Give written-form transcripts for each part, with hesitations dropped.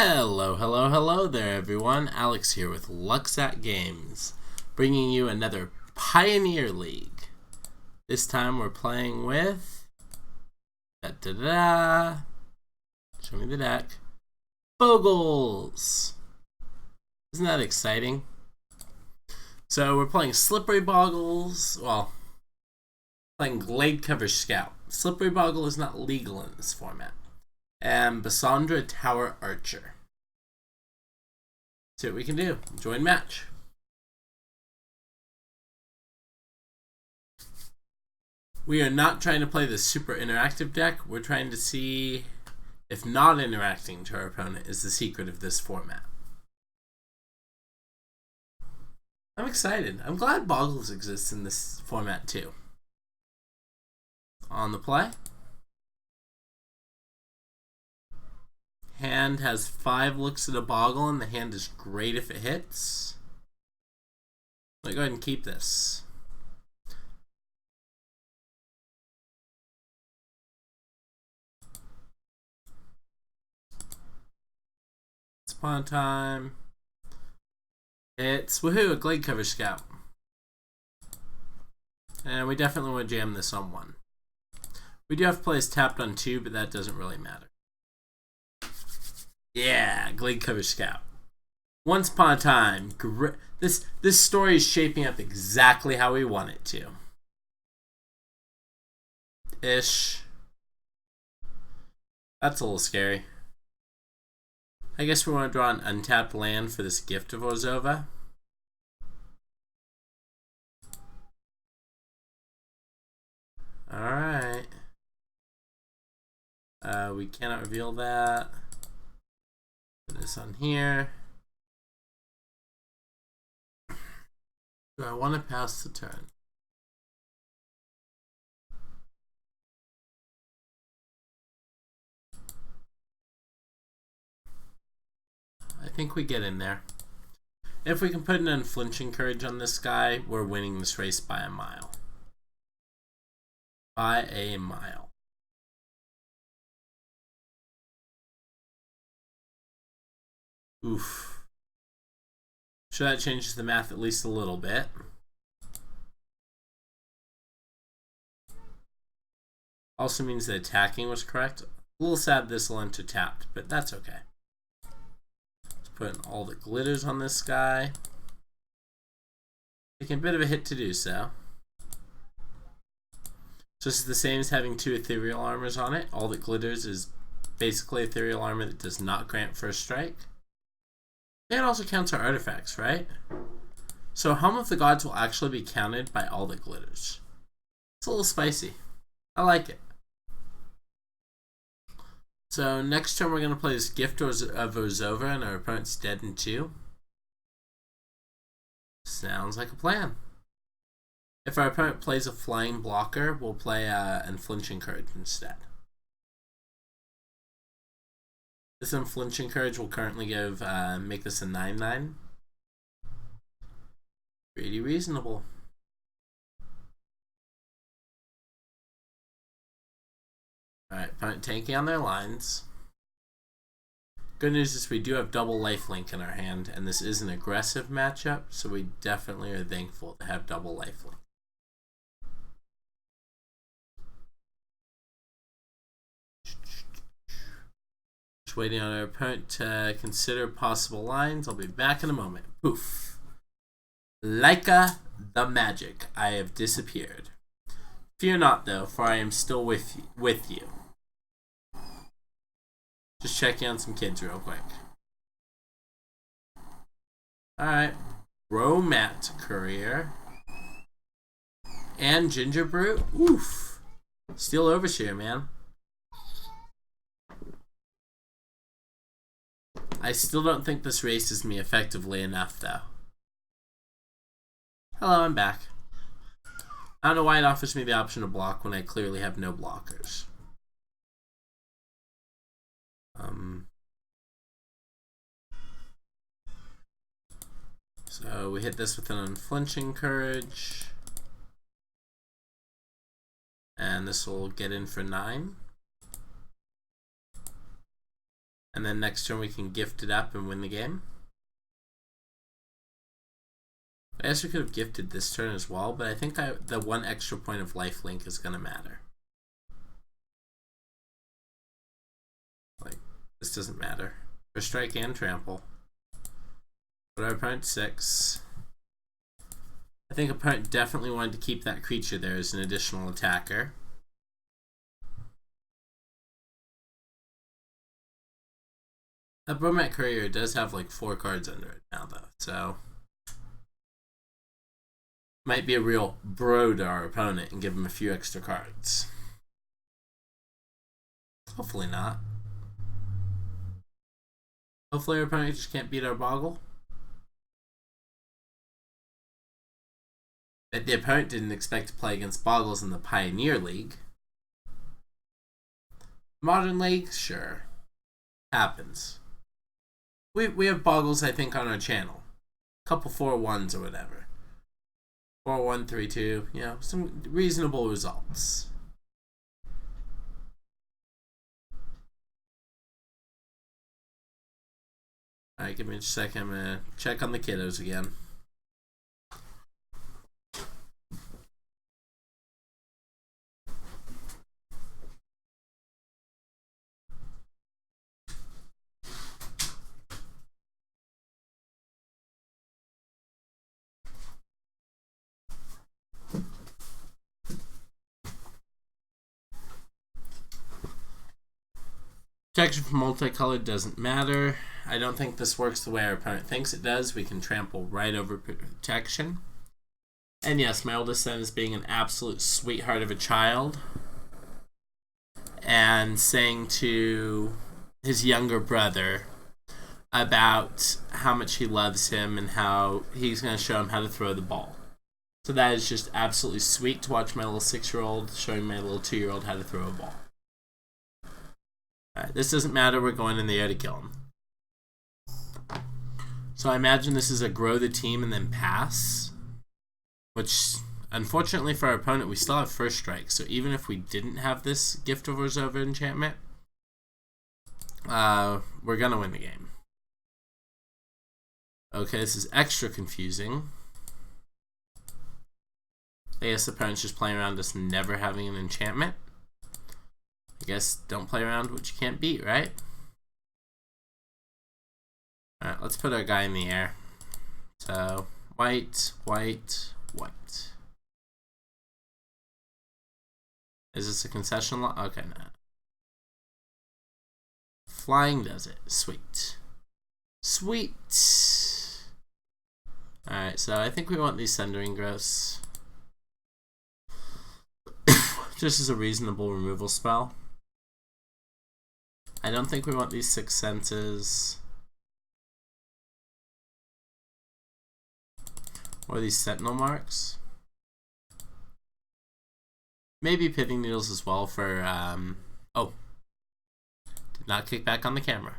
Hello there everyone. Alex here with Lucksack Games, bringing you another Pioneer League. This time we're playing with, show me the deck, Bogles. Isn't that exciting? So we're playing Slippery Bogles, well, playing Glade Cover Scout. Slippery Boggle is not legal in this format. And Basandra Tower Archer. See what we can do. Join match. We are not trying to play the super interactive deck. We're trying to see if not interacting to our opponent is the secret of this format. I'm excited. I'm glad Bogles exists in this format too. On the play. Hand has 5 looks at a Boggle, and the hand is great if it hits. Let me go ahead and keep this. It's pawn time. It's woohoo, a Glade Cover Scout. And we definitely want to jam this on 1. We do have to play as tapped on 2, but that doesn't really matter. Yeah, Glade Cover Scout. Once upon a time, this story is shaping up exactly how we want it to. Ish. That's a little scary. I guess we want to draw an untapped land for this Gift of Orzhova. Alright. We cannot reveal that. Put this on here. Do I want to pass the turn? I think we get in there. If we can put an unflinching courage on this guy, we're winning this race by a mile. By a mile. Oof. Sure, that changes the math at least a little bit. Also means that attacking was correct. A little sad this will enter tapped, but that's okay. Let's put in all the glitters on this guy. Taking a bit of a hit to do so. So this is the same as having 2 ethereal armors on it. All that glitters is basically ethereal armor that does not grant first strike. And it also counts our artifacts, right? So Helm of the Gods will actually be counted by all that glitters. It's a little spicy. I like it. So next turn we're going to play this Gift of Orzhova, and our opponent's dead in 2. Sounds like a plan. If our opponent plays a flying blocker, we'll play Unflinching Courage instead. This Unflinching Courage will currently give make this a 9/9. Pretty reasonable. Alright, opponent tanking on their lines. Good news is we do have double lifelink in our hand, and this is an aggressive matchup, so we definitely are thankful to have double lifelink. Just waiting on our opponent to consider possible lines. I'll be back in a moment. Poof. Leica the magic. I have disappeared. Fear not, though, for I am still with you. Just checking on some kids real quick. Alright. Bromat Courier. And Ginger Brew. Oof. Steel Overseer, man. I still don't think this races me effectively enough, though. Hello, I'm back. I don't know why it offers me the option to block when I clearly have no blockers. So we hit this with an Unflinching Courage. And this will get in for 9. And then next turn we can gift it up and win the game. I guess we could have gifted this turn as well, but I think the one extra point of lifelink is going to matter. Like, this doesn't matter. For strike and trample. But our opponent 6. I think opponent definitely wanted to keep that creature there as an additional attacker. That Bromat Courier does have like 4 cards under it now though, so might be a real bro to our opponent and give him a few extra cards. Hopefully not. Hopefully our opponent just can't beat our Boggle. But the opponent didn't expect to play against Bogles in the Pioneer League. Modern League? Sure. Happens. We have Bogles, I think, on our channel. A couple 4-1s or whatever. 4-1, 3-2, you know, some reasonable results. Alright, give me a second. I'm gonna check on the kiddos again. Protection from multicolored doesn't matter. I don't think this works the way our opponent thinks it does. We can trample right over protection. And yes, my oldest son is being an absolute sweetheart of a child and saying to his younger brother about how much he loves him and how he's going to show him how to throw the ball. So that is just absolutely sweet to watch my little 6-year-old showing my little 2-year-old how to throw a ball. Alright, this doesn't matter. We're going in the air to kill him. So I imagine this is a grow the team and then pass. Which, unfortunately for our opponent, we still have first strike. So even if we didn't have this gift of over enchantment, we're going to win the game. Okay, this is extra confusing. I guess the opponent's just playing around us never having an enchantment. I guess don't play around what you can't beat, right? Alright, let's put our guy in the air. So, white, white, white. Is this a concession lot? Okay, no. Flying does it. Sweet. Sweet! Alright, so I think we want these Sundering Growths. Just as a reasonable removal spell. I don't think we want these 6 Senses. Or these Sentinel Marks. Maybe Pithing Needles as well for, oh. Did not kick back on the camera.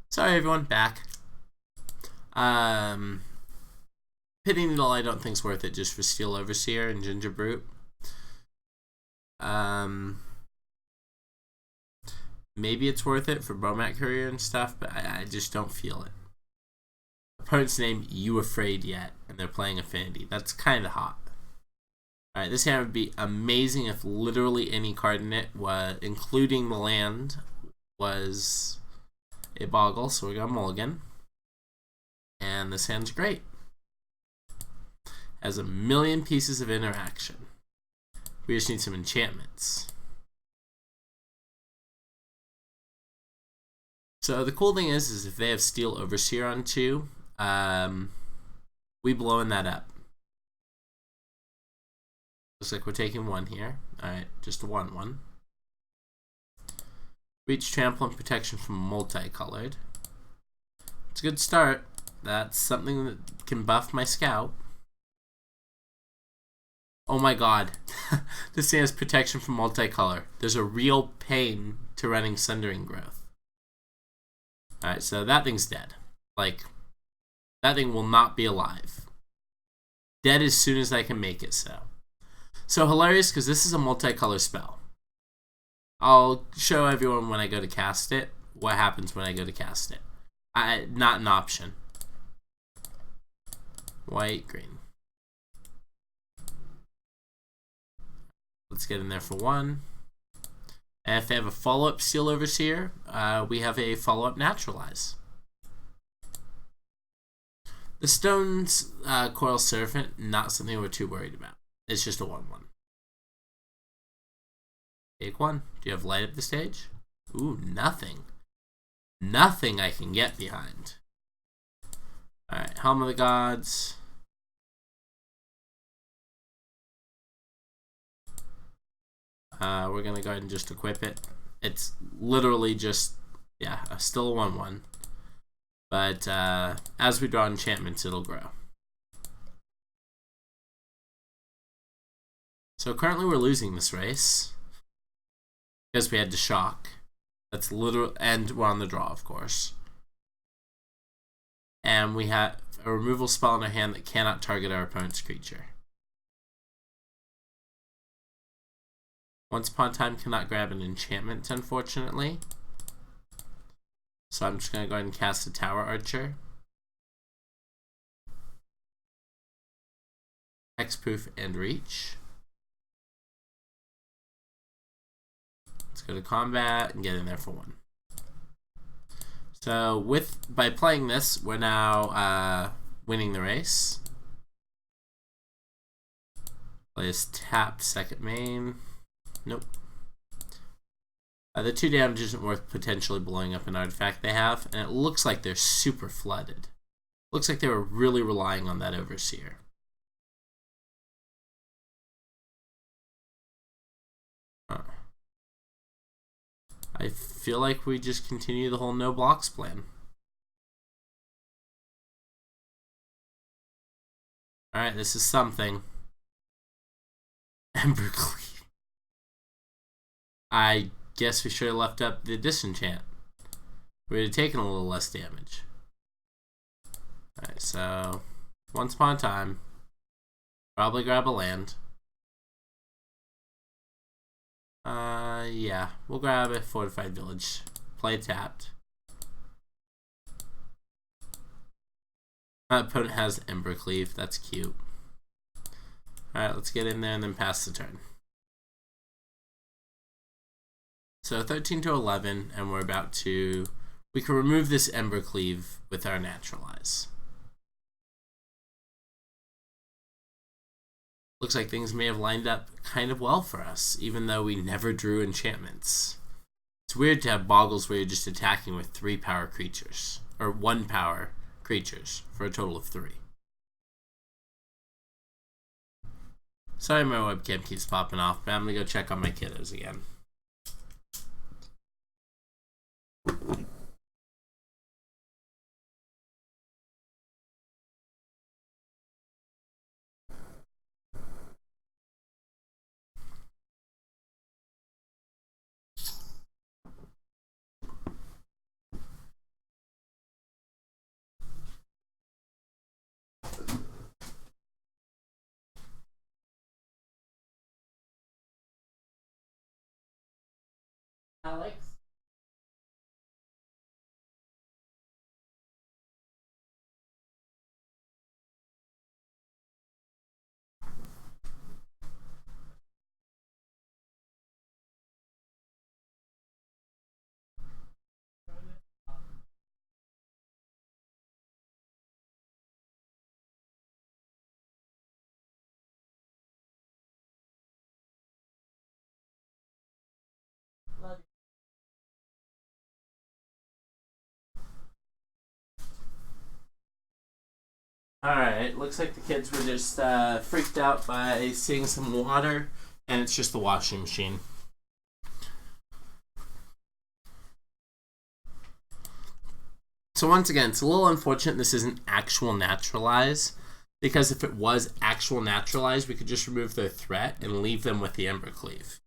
Sorry everyone, back. Pithing Needle I don't think is worth it just for Steel Overseer and Ginger Brute. Maybe it's worth it for Bromat Courier and stuff, but I just don't feel it. Opponent's name, You Afraid Yet, and they're playing Affinity. That's kind of hot. Alright, this hand would be amazing if literally any card in it, including the land, was a Boggle, so we got Mulligan. And this hand's great. Has a million pieces of interaction. We just need some enchantments. So the cool thing is if they have Steel Overseer on 2, we blowing that up. Looks like we're taking 1 here. Alright, just a 1/1. Reach, Trample, and Protection from multicolored. It's a good start. That's something that can buff my Scout. Oh my god. This thing has Protection from multicolor. There's a real pain to running Sundering Growth. Alright, so that thing's dead. Like, that thing will not be alive. Dead as soon as I can make it so. So hilarious, because this is a multicolor spell. I'll show everyone when I go to cast it what happens when I go to cast it. Not an option. White, green. Let's get in there for 1. And if they have a follow-up Seal Overseer, we have a follow-up Naturalize. The Stone's Coil Servant, not something we're too worried about. It's just a 1/1. Take 1. Do you have light up the stage? Ooh, nothing. Nothing I can get behind. Alright, Helm of the Gods. We're going to go ahead and just equip it. It's literally just, yeah, still a 1/1. But as we draw enchantments, it'll grow. So currently we're losing this race because we had to shock. That's literal, and we're on the draw, of course. And we have a removal spell in our hand that cannot target our opponent's creature. Once Upon a Time cannot grab an enchantment, unfortunately. So I'm just going to go ahead and cast a Tower Archer. Hexproof and Reach. Let's go to combat and get in there for 1. So by playing this, we're now winning the race. Play this tapped second main. Nope. The 2 damage isn't worth potentially blowing up an artifact they have, and it looks like they're super flooded. Looks like they were really relying on that Overseer. I feel like we just continue the whole no blocks plan. Alright, this is something. Embercleave. I guess we should have left up the disenchant. We would have taken a little less damage. Alright, so Once Upon a Time. Probably grab a land. Yeah, we'll grab a Fortified Village. Play tapped. My opponent has Embercleave. That's cute. Alright, let's get in there and then pass the turn. So 13 to 11, and we're about to... We can remove this Embercleave with our Naturalize. Looks like things may have lined up kind of well for us, even though we never drew enchantments. It's weird to have Bogles where you're just attacking with 3 power creatures, or 1 power creatures, for a total of 3. Sorry my webcam keeps popping off, but I'm gonna go check on my kiddos again. Alex? Alright, looks like the kids were just freaked out by seeing some water, and it's just the washing machine. So once again, it's a little unfortunate this isn't actual Naturalize, because if it was actual Naturalize, we could just remove their threat and leave them with the Embercleave.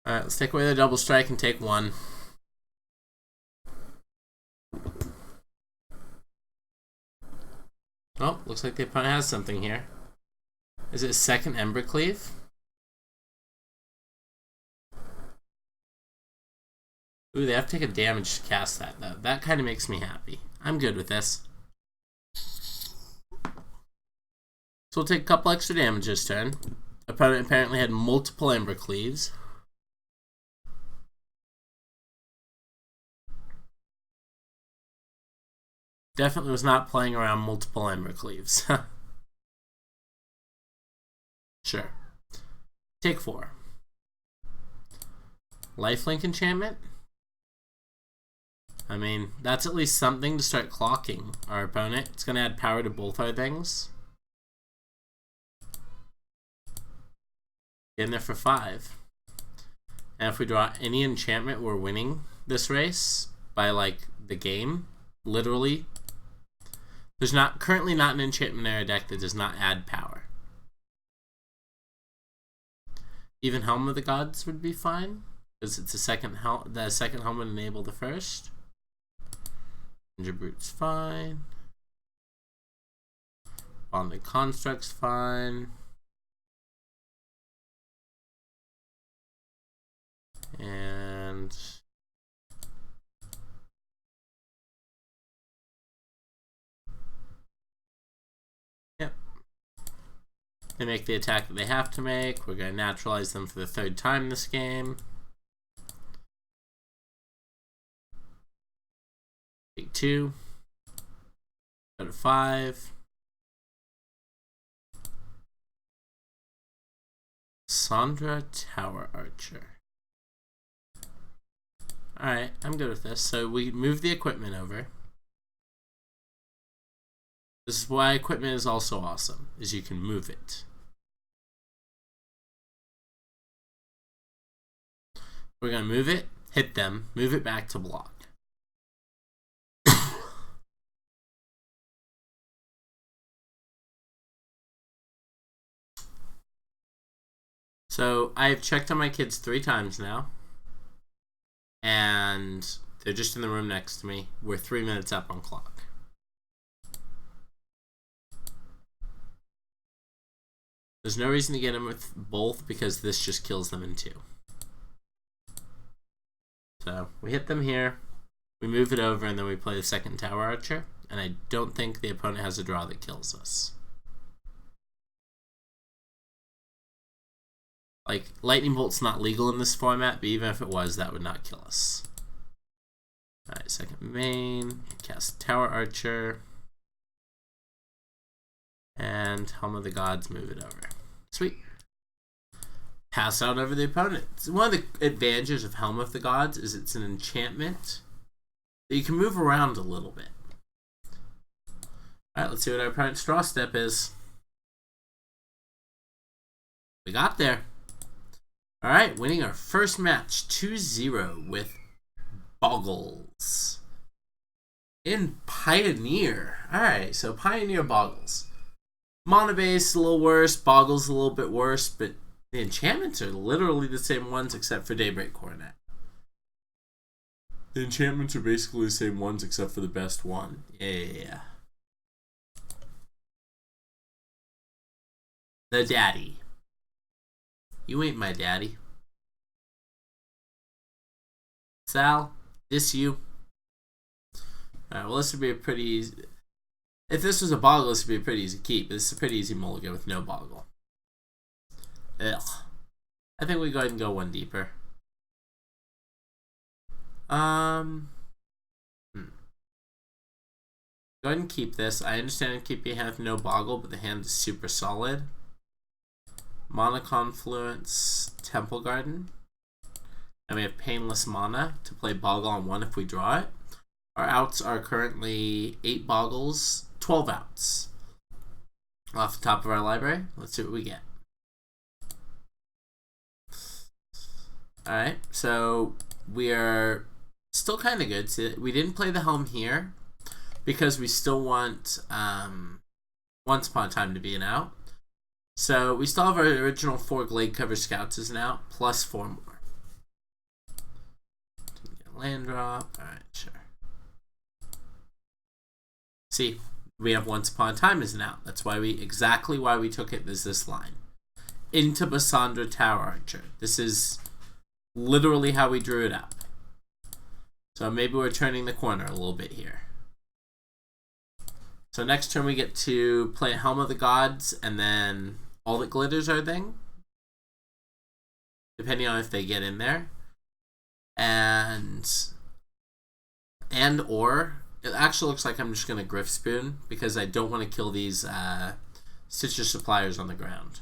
Alright, let's take away the double strike and take 1. Oh, looks like the opponent has something here. Is it second Embercleave? Ooh, they have to take a damage to cast that, though. That kind of makes me happy. I'm good with this. So we'll take a couple extra damage this turn. Opponent apparently had multiple Embercleaves. Definitely was not playing around multiple Embercleaves. Sure. Take 4. Lifelink enchantment? I mean, that's at least something to start clocking our opponent. It's going to add power to both our things. Get in there for 5. And if we draw any enchantment, we're winning this race by, like, the game. Literally. There's currently not an enchantment in our deck that does not add power. Even Helm of the Gods would be fine, because it's the second helm would enable the first. Ninja Brute's fine. Bonded Construct's fine. And yep. They make the attack that they have to make. We're going to naturalize them for the 3rd time this game. Take 2. Go to 5. Sandra Tower Archer. Alright, I'm good with this. So we move the equipment over. This is why equipment is also awesome, is you can move it. We're going to move it, hit them, move it back to block. So I've checked on my kids 3 times now. And they're just in the room next to me. We're 3 minutes up on clock. There's no reason to get them with both because this just kills them in 2. So we hit them here, we move it over, and then we play the second Tower Archer. And I don't think the opponent has a draw that kills us. Like, Lightning Bolt's not legal in this format, but even if it was, that would not kill us. Alright, second main, cast Tower Archer. And Helm of the Gods, move it over. Sweet. Pass out over the opponent. One of the advantages of Helm of the Gods is it's an enchantment that you can move around a little bit. Alright, let's see what our opponent's draw step is. We got there. Alright, winning our first match 2-0 with Bogles in Pioneer. Alright, so Pioneer Bogles. Mana base a little worse, Bogles a little bit worse, but the enchantments are literally the same ones except for Daybreak Coronet. The enchantments are basically the same ones except for the best one. Yeah. The daddy. You ain't my daddy. Sal, this you. Alright, well this would be a pretty easy... If this was a Boggle, this would be a pretty easy keep. This is a pretty easy mulligan with no Boggle. Ugh. I think we go ahead and go one deeper. Go ahead and keep this. I understand keeping a hand with no Boggle, but the hand is super solid. Mana Confluence, Temple Garden. And we have Painless Mana to play Boggle on 1 if we draw it. Our outs are currently 8 Boggles, 12 outs. Off the top of our library, let's see what we get. Alright, so we are still kind of good. So we didn't play the Helm here because we still want Once Upon a Time to be an out. So we still have our original 4 Glade Cover Scouts as an out, plus 4 more. Land drop. Alright, sure. See, we have Once Upon a Time isn't out. That's why exactly why we took it is this line. Into Basandra Tower Archer. This is literally how we drew it up. So maybe we're turning the corner a little bit here. So next turn we get to play Helm of the Gods and then All That Glitters Our Thing. Depending on if they get in there. Or it actually looks like I'm just going to Griff Spoon because I don't want to kill these Stitcher Suppliers on the ground.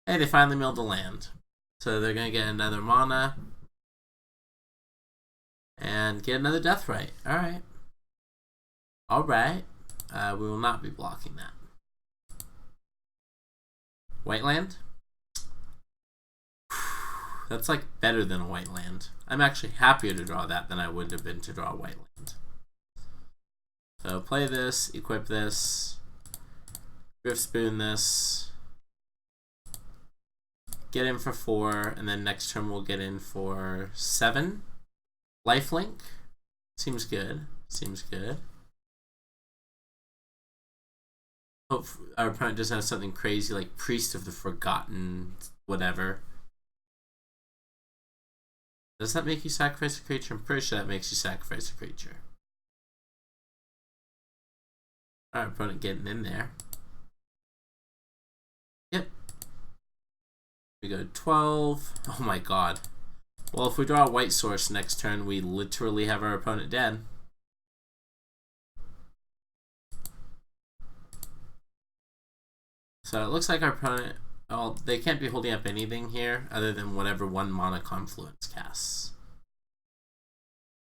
Hey, they finally milled the land. So they're going to get another mana. And get another Deathrite. Alright. Alright. We will not be blocking that. White land? That's like better than a white land. I'm actually happier to draw that than I would have been to draw a white land. So play this, equip this, Griff Spoon this, get in for 4, and then next turn we'll get in for 7. Lifelink. Seems good. Seems good. Hope our opponent doesn't have something crazy like Priest of the Forgotten, whatever. Does that make you sacrifice a creature? I'm pretty sure that makes you sacrifice a creature. Our opponent getting in there. Yep. We go 12. Oh my god. Well, if we draw a white source next turn, we literally have our opponent dead. So it looks like our opponent... Well, they can't be holding up anything here other than whatever 1 mana Confluence casts.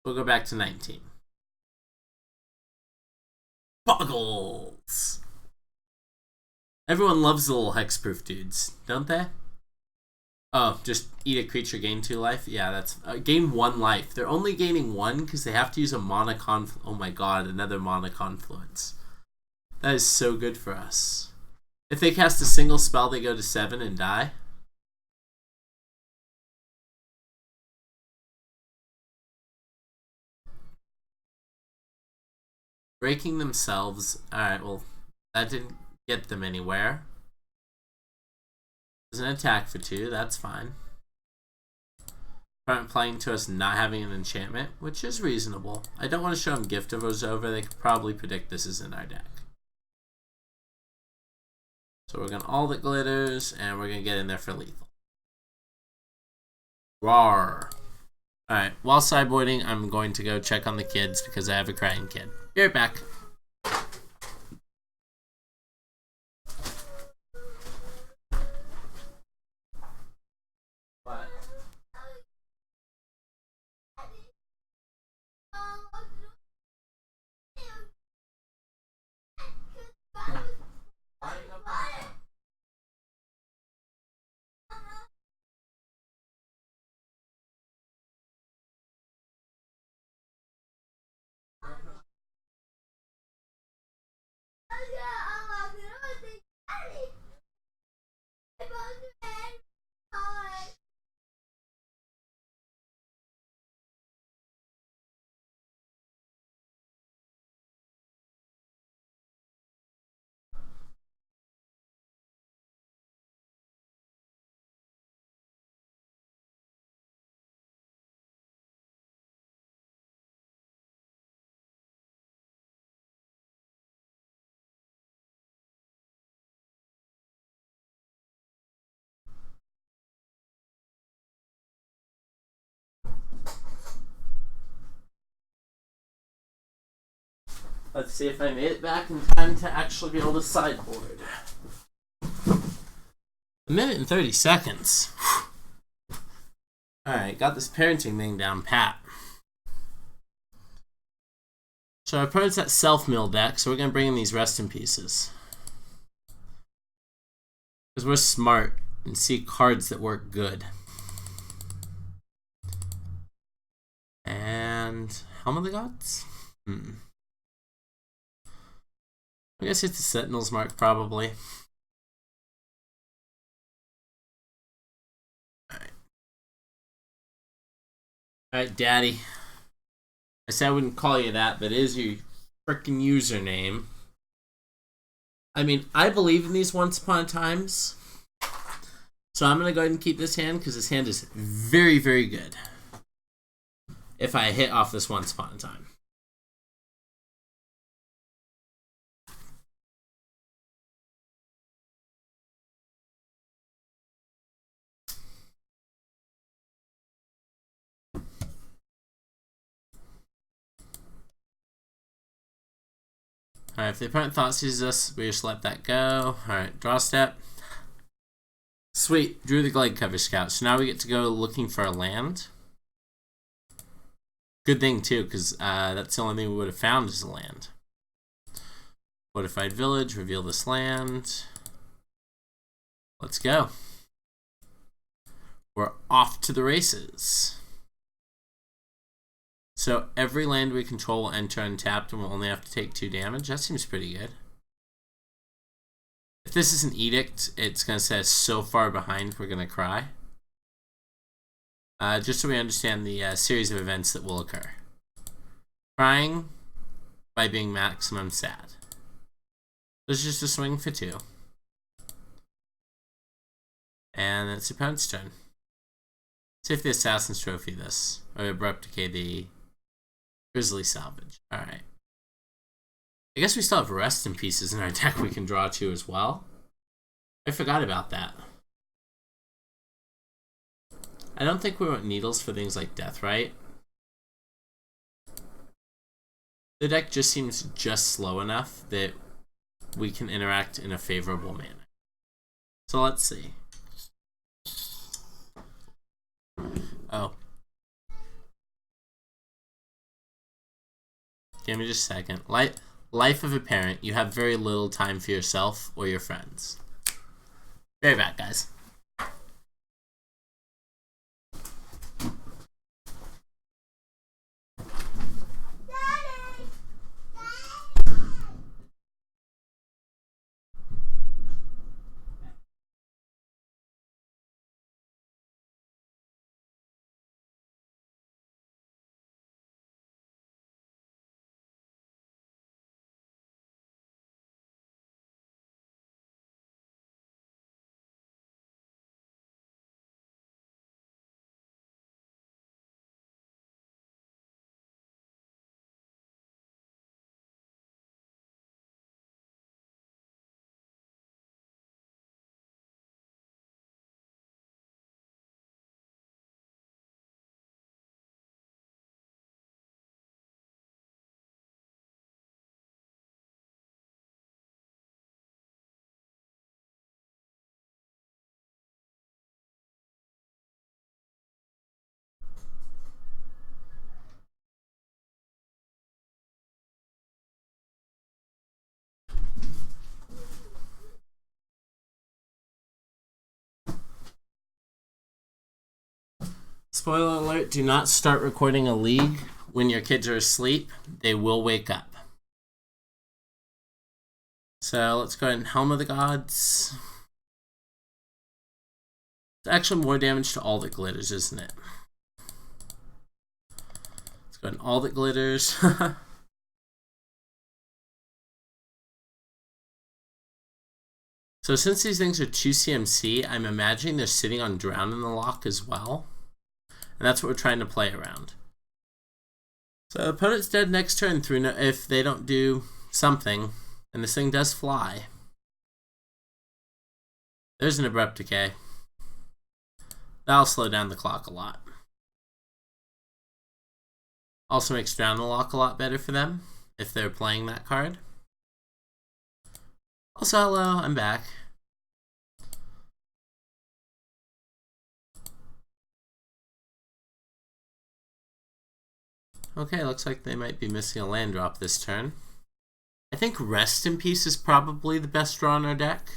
We'll go back to 19. Bogles! Everyone loves the little hexproof dudes, don't they? Oh, just eat a creature, gain 2 life? Yeah, that's... gain 1 life. They're only gaining 1 because they have to use a mana confluence. Oh my god, another mana Confluence. That is so good for us. If they cast a single spell, they go to 7 and die. Breaking themselves. Alright, well, that didn't get them anywhere. There's an attack for 2, that's fine. Opponent playing to us not having an enchantment, which is reasonable. I don't want to show them Gift of Ozova. They could probably predict this is in our deck. So we're going to All That Glitters, and we're going to get in there for lethal. Rawr. Alright, while sideboarding, I'm going to go check on the kids because I have a crying kid. Be right back. What? Let's see if I made it back in time to actually be able to sideboard. 1:30. Alright, got this parenting thing down pat. So our opponent's at self-mill deck, so we're going to bring in these Rest in Pieces. Because we're smart and see cards that work good. And Helm of the Gods? I guess it's a Sentinel's Mark, probably. Alright, Daddy. I said I wouldn't call you that, but it is your frickin' username. I mean, I believe in these once upon a times. So I'm going to go ahead and keep this hand because this hand is very, very good. If I hit off this once upon a time. Alright, if the opponent thought seizes us, we just let that go. Alright, draw step. Sweet, drew the Glade Cover Scout. So now we get to go looking for a land. Good thing too, because that's the only thing we would have found is a land. Fortified Village, reveal this land. Let's go. We're off to the races. So every land we control will enter untapped and we'll only have to take 2 damage. That seems pretty good. If this is an edict, it's going to say so far behind we're going to cry. Just so we understand the series of events that will occur. Crying by being maximum sad. This is just a swing for 2. And it's the opponent's turn. See if the Assassin's Trophy this. Or Abrupt Decay the Grizzly Salvage. Alright. I guess we still have Rest in Pieces in our deck we can draw to as well. I forgot about that. I don't think we want Needles for things like Death, right? The deck just seems just slow enough that we can interact in a favorable manner. So let's see. Oh. Give me just a second. Life of a parent, you have very little time for yourself or your friends. Very bad, guys. Spoiler alert, do not start recording a league when your kids are asleep. They will wake up. So let's go ahead and Helm of the Gods. It's actually more damage to all that glitters, isn't it? Let's go ahead and all that glitters. So since these things are 2 CMC, I'm imagining they're sitting on Drown in the Lock as well. And that's what we're trying to play around. So opponent's dead next turn through if they don't do something. And this thing does fly. There's an Abrupt Decay. That'll slow down the clock a lot. Also makes Drown in the Lock a lot better for them if they're playing that card. Also, hello, I'm back. Okay, looks like they might be missing a land drop this turn. I think Rest in Peace is probably the best draw in our deck.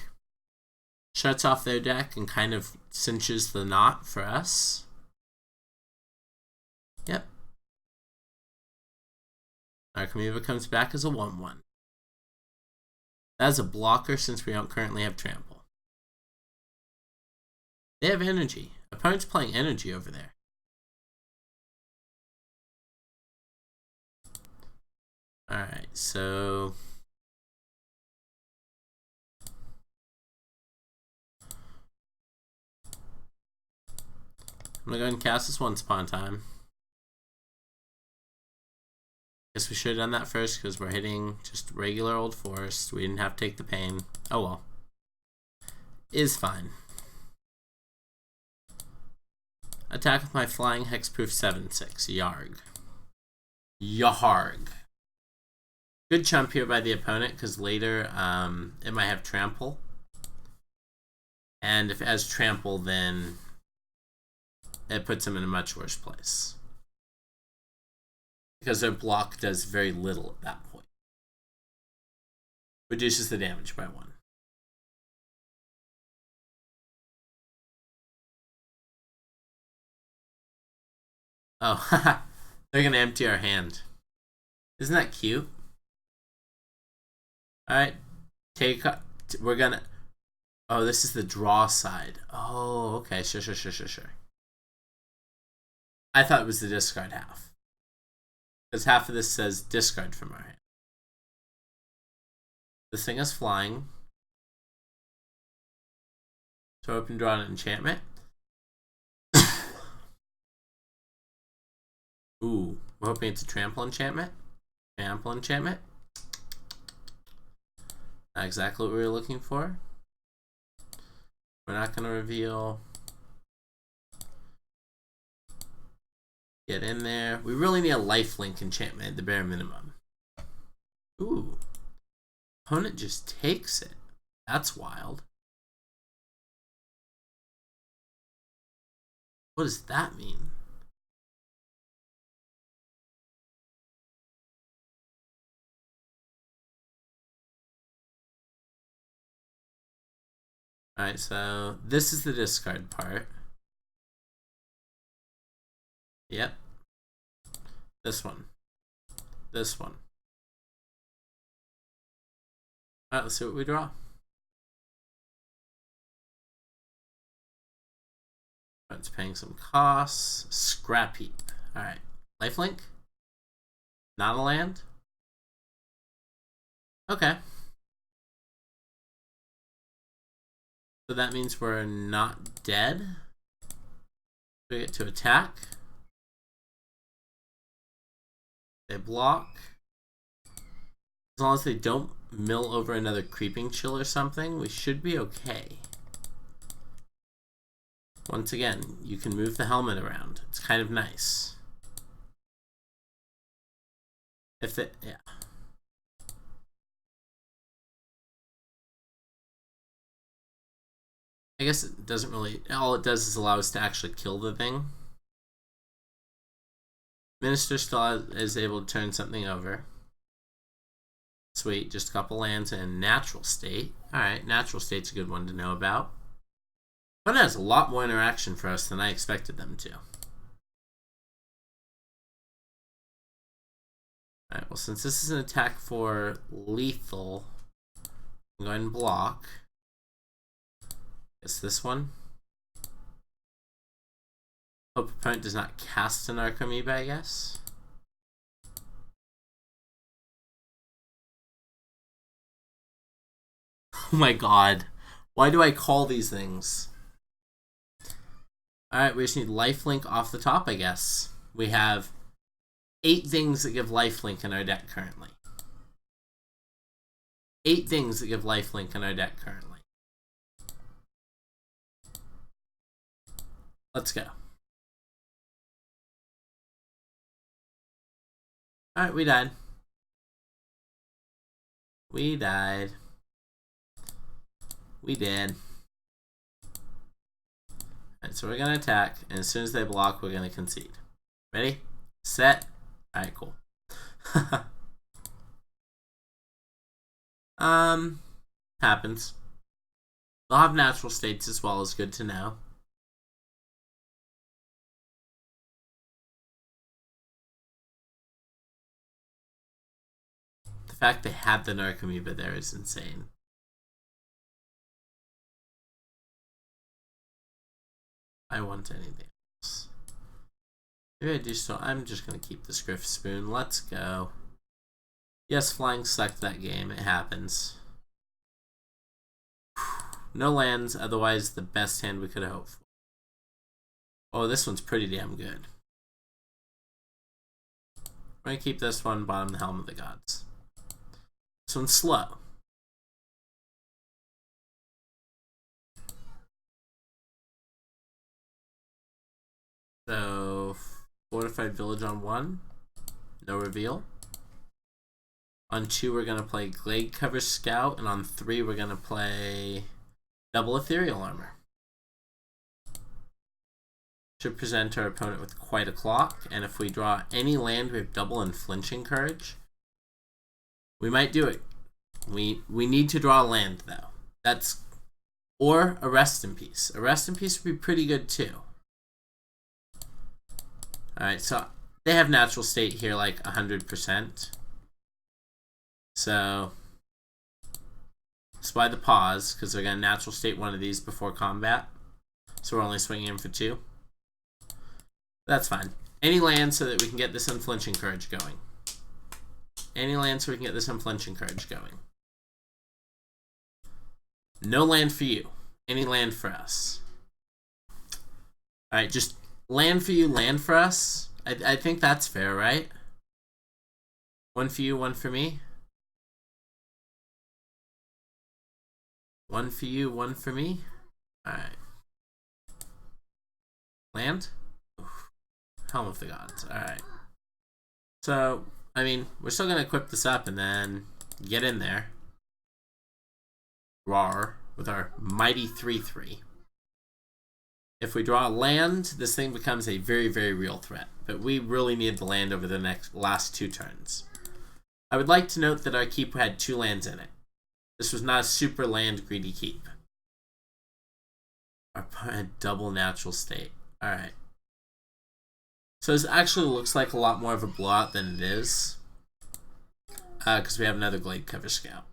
Shuts off their deck and kind of cinches the knot for us. Yep. Archimeva comes back as a 1/1. That's a blocker since we don't currently have Trample. They have energy. Opponent's playing energy over there. Alright, so I'm gonna go ahead and cast this Once Upon a Time. Guess we should have done that first because we're hitting just regular old forest. We didn't have to take the pain. Oh well. Is fine. Attack with my flying hexproof 7/6. Yarg. Yarg. Good chump here by the opponent because later it might have trample. And if it has trample, then it puts him in a much worse place. Because their block does very little at that point. Reduces the damage by 1. Oh, haha. They're gonna empty our hand. Isn't that cute? Alright. We're gonna... Oh, this is the draw side. Oh, okay. Sure. I thought it was the discard half. Because half of this says discard from our hand. This thing is flying. So open draw an enchantment. Ooh, we're hoping it's a trample enchantment. Trample enchantment. Not exactly what we were looking for. We're not going to reveal. Get in there. We really need a lifelink enchantment at the bare minimum. Ooh. Opponent just takes it. That's wild. What does that mean? Alright, so this is the discard part. Yep. This one. This one. Alright, let's see what we draw. It's paying some costs. Scrap heap. Alright. Lifelink? Not a land? Okay. So that means we're not dead. We get to attack. They block. As long as they don't mill over another creeping chill or something, we should be okay. Once again, you can move the helmet around. It's kind of nice. If it, yeah. I guess it doesn't really, all it does is allow us to actually kill the thing. Minister still is able to turn something over. Sweet, just a couple lands and natural state. Alright, natural state's a good one to know about. But it has a lot more interaction for us than I expected them to. Alright, well since this is an attack for lethal, I'm going to block. Guess this one. Hope opponent does not cast an Archamoeba, I guess. Oh my god. Why do I call these things? Alright, we just need lifelink off the top, I guess. We have 8 things that give lifelink in our deck currently. 8 things that give lifelink in our deck currently. Let's go. Alright, we died. We died. We did. Alright, so we're gonna attack, and as soon as they block, we're gonna concede. Ready? Set. Alright, cool. Happens. They'll have natural states as well, as good to know. The fact they had the Narcomoeba there is insane. I want anything else. Maybe I do still. I'm just gonna keep this Griff Spoon. Let's go. Yes, flying sucked that game. It happens. No lands, otherwise the best hand we could have hoped for. Oh, this one's pretty damn good. We're going to keep this one bottom of the Helm of the Gods. This one's slow. So, Fortified Village on 1. No reveal. On 2, we're going to play Glade Cover Scout. And on 3, we're going to play double Ethereal Armor. Should present our opponent with quite a clock. And if we draw any land, we have double Unflinching Courage. We might do it. We need to draw a land, though. Or a Rest in Peace. A Rest in Peace would be pretty good, too. Alright, so they have Natural State here like 100%. So, despite the pause, because they're going to Natural State one of these before combat. So we're only swinging in for 2. That's fine. Any land so that we can get this Unflinching Courage going. Any land so we can get this Unflinching Courage going. No land for you. Any land for us. Alright, just land for you, land for us. I think that's fair, right? One for you, one for me. One for you, one for me. Alright. Land? Oof. Helm of the Gods. Alright. So, I mean, we're still going to equip this up and then get in there. Rawr. With our mighty 3/3. If we draw a land, this thing becomes a very, very real threat. But we really need the land over the last 2 turns. I would like to note that our keep had 2 lands in it. This was not a super land greedy keep. Our opponent had double Natural State. Alright. So this actually looks like a lot more of a blowout than it is. Because we have another Glade Cover Scout.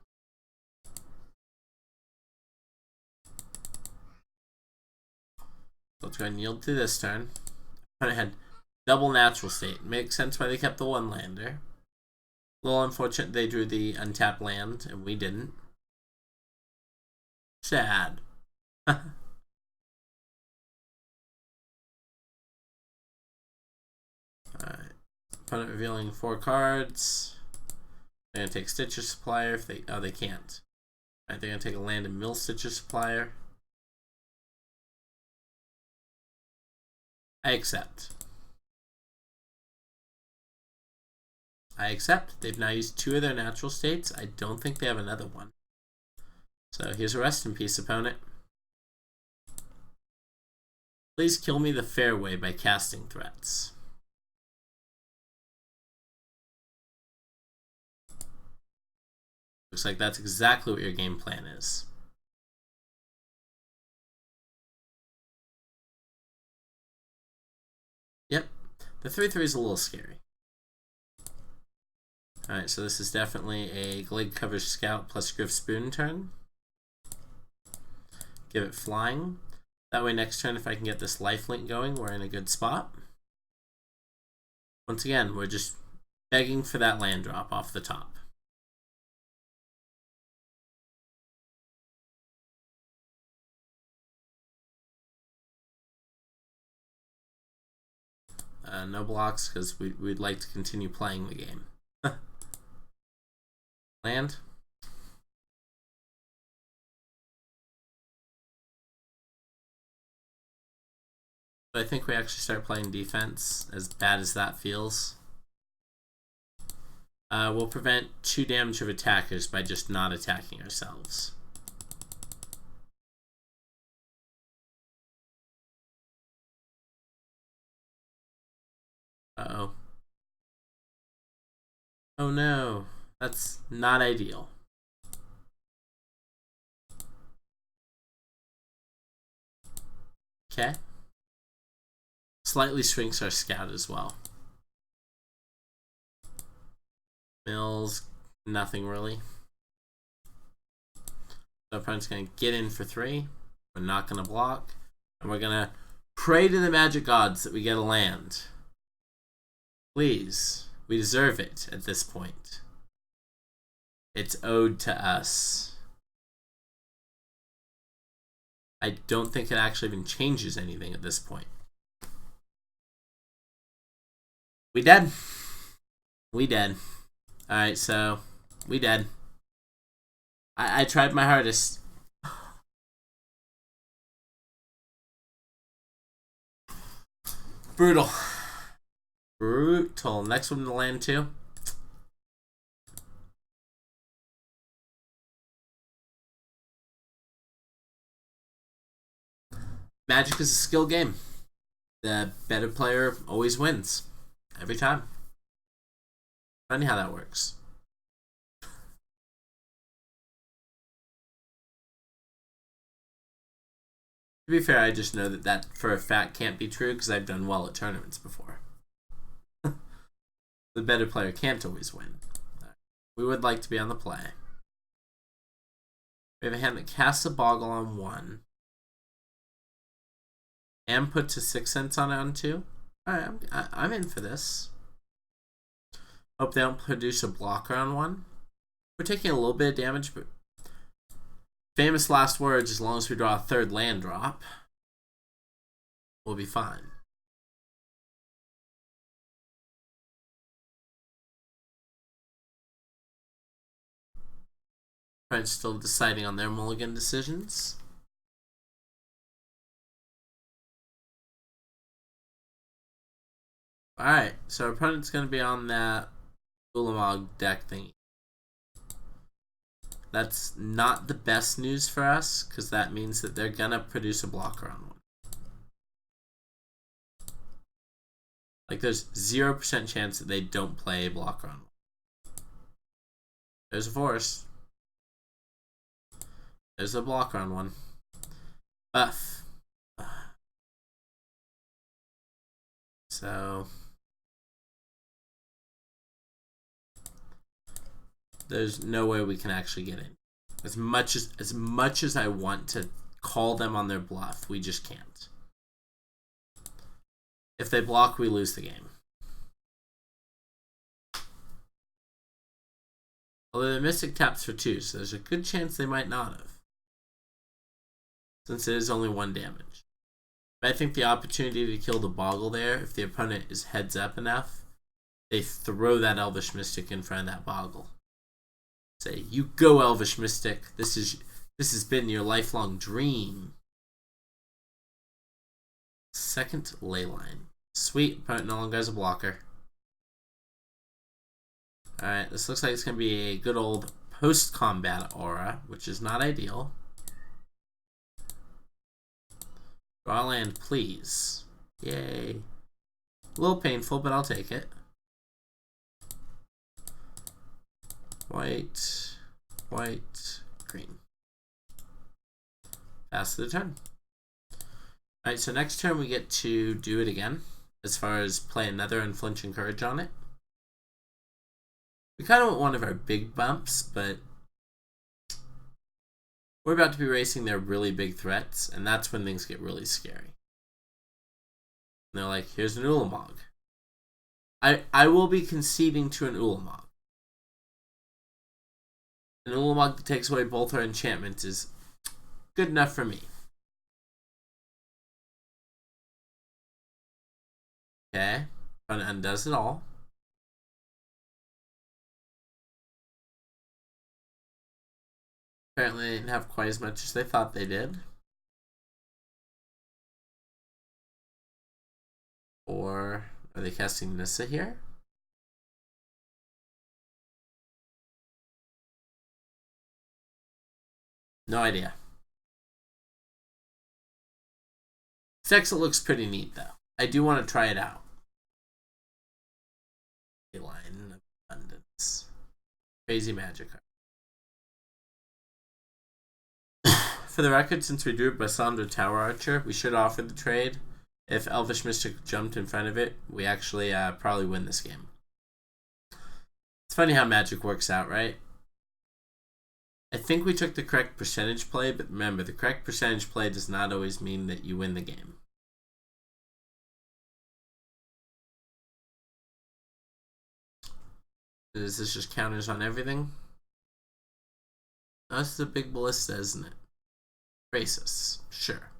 Let's go ahead and yield to this turn. Opponent had double Natural State. Makes sense why they kept the 1-lander. A little unfortunate they drew the untapped land, and we didn't. Sad. Alright. Opponent revealing 4 cards. They're going to take Stitcher Supplier if they... Oh, they can't. Alright, they're going to take a land and mill Stitcher Supplier. I accept. I accept. They've now used 2 of their Natural States. I don't think they have another one. So here's a Rest in Peace, opponent. Please kill me the fair way by casting threats. Looks like that's exactly what your game plan is. Yep, the 3/3 is a little scary. Alright, so this is definitely a Glade Cover Scout plus Griff Spoon turn. Give it flying. That way next turn, if I can get this lifelink going, we're in a good spot. Once again, we're just begging for that land drop off the top. No blocks, because we'd like to continue playing the game. Land. But I think we actually start playing defense, as bad as that feels. We'll prevent 2 damage of attackers by just not attacking ourselves. Uh-oh. Oh no, that's not ideal. Okay. Slightly shrinks our scout as well. Mills, nothing really. So opponent's going to get in for 3. We're not going to block. And we're going to pray to the magic gods that we get a land. Please. We deserve it at this point. It's owed to us. I don't think it actually even changes anything at this point. We dead. We dead. Alright, so we dead. I tried my hardest. Brutal. Brutal. Next one to land too. Magic is a skill game. The better player always wins. Every time. Funny how that works. To be fair, I just know that for a fact can't be true because I've done well at tournaments before. The better player can't always win. We would like to be on the play. We have a hand that casts a Boggle on 1. And puts a 6 cents on it on 2. Alright, I'm in for this. Hope they don't produce a blocker on 1. We're taking a little bit of damage, but famous last words, as long as we draw a 3rd land drop, we'll be fine. Opponent's still deciding on their mulligan decisions. Alright, so our opponent's going to be on that Ulamog deck thingy. That's not the best news for us, because that means that they're going to produce a blocker on 1. Like, there's 0% chance that they don't play a blocker on 1. There's a force. There's a blocker on 1. Buff. So there's no way we can actually get in. As much as I want to call them on their bluff, we just can't. If they block, we lose the game. Although the Mystic taps for 2, so there's a good chance they might not have, since it is only 1 damage. But I think the opportunity to kill the Boggle there, if the opponent is heads up enough, they throw that Elvish Mystic in front of that Boggle. Say, you go, Elvish Mystic. This has been your lifelong dream. 2nd Leyline. Sweet, opponent no longer has a blocker. Alright, this looks like it's going to be a good old post-combat aura, which is not ideal. Draw land, please. Yay. A little painful, but I'll take it. White, white, green. Pass the turn. Alright, so next turn we get to do it again, as far as play another Unflinching Courage on it. We kind of want one of our big bumps, but we're about to be racing their really big threats, and that's when things get really scary. And they're like, here's an Ulamog. I will be conceding to an Ulamog. An Ulamog that takes away both our enchantments is good enough for me. Okay, and undoes it all. Apparently they didn't have quite as much as they thought they did. Or are they casting Nissa here? No idea. This looks pretty neat though. I do want to try it out. Line of Abundance. Crazy magic. For the record, since we drew Basandra Tower Archer, we should offer the trade. If Elvish Mystic jumped in front of it, we actually probably win this game. It's funny how magic works out, right? I think we took the correct percentage play, but remember, the correct percentage play does not always mean that you win the game. Is this just counters on everything? Oh, this is a big ballista, isn't it? Racist, sure.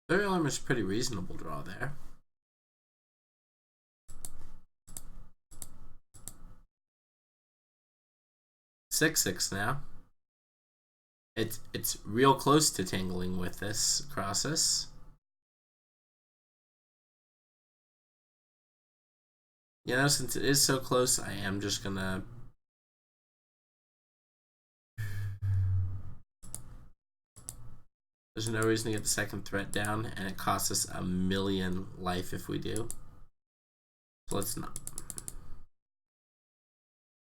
Ethereal Armor is pretty reasonable draw there. Six now. It's real close to tangling with this Crossus. You know, since it is so close, I am just gonna... There's no reason to get the second threat down, and it costs us 1,000,000 life if we do. So let's not.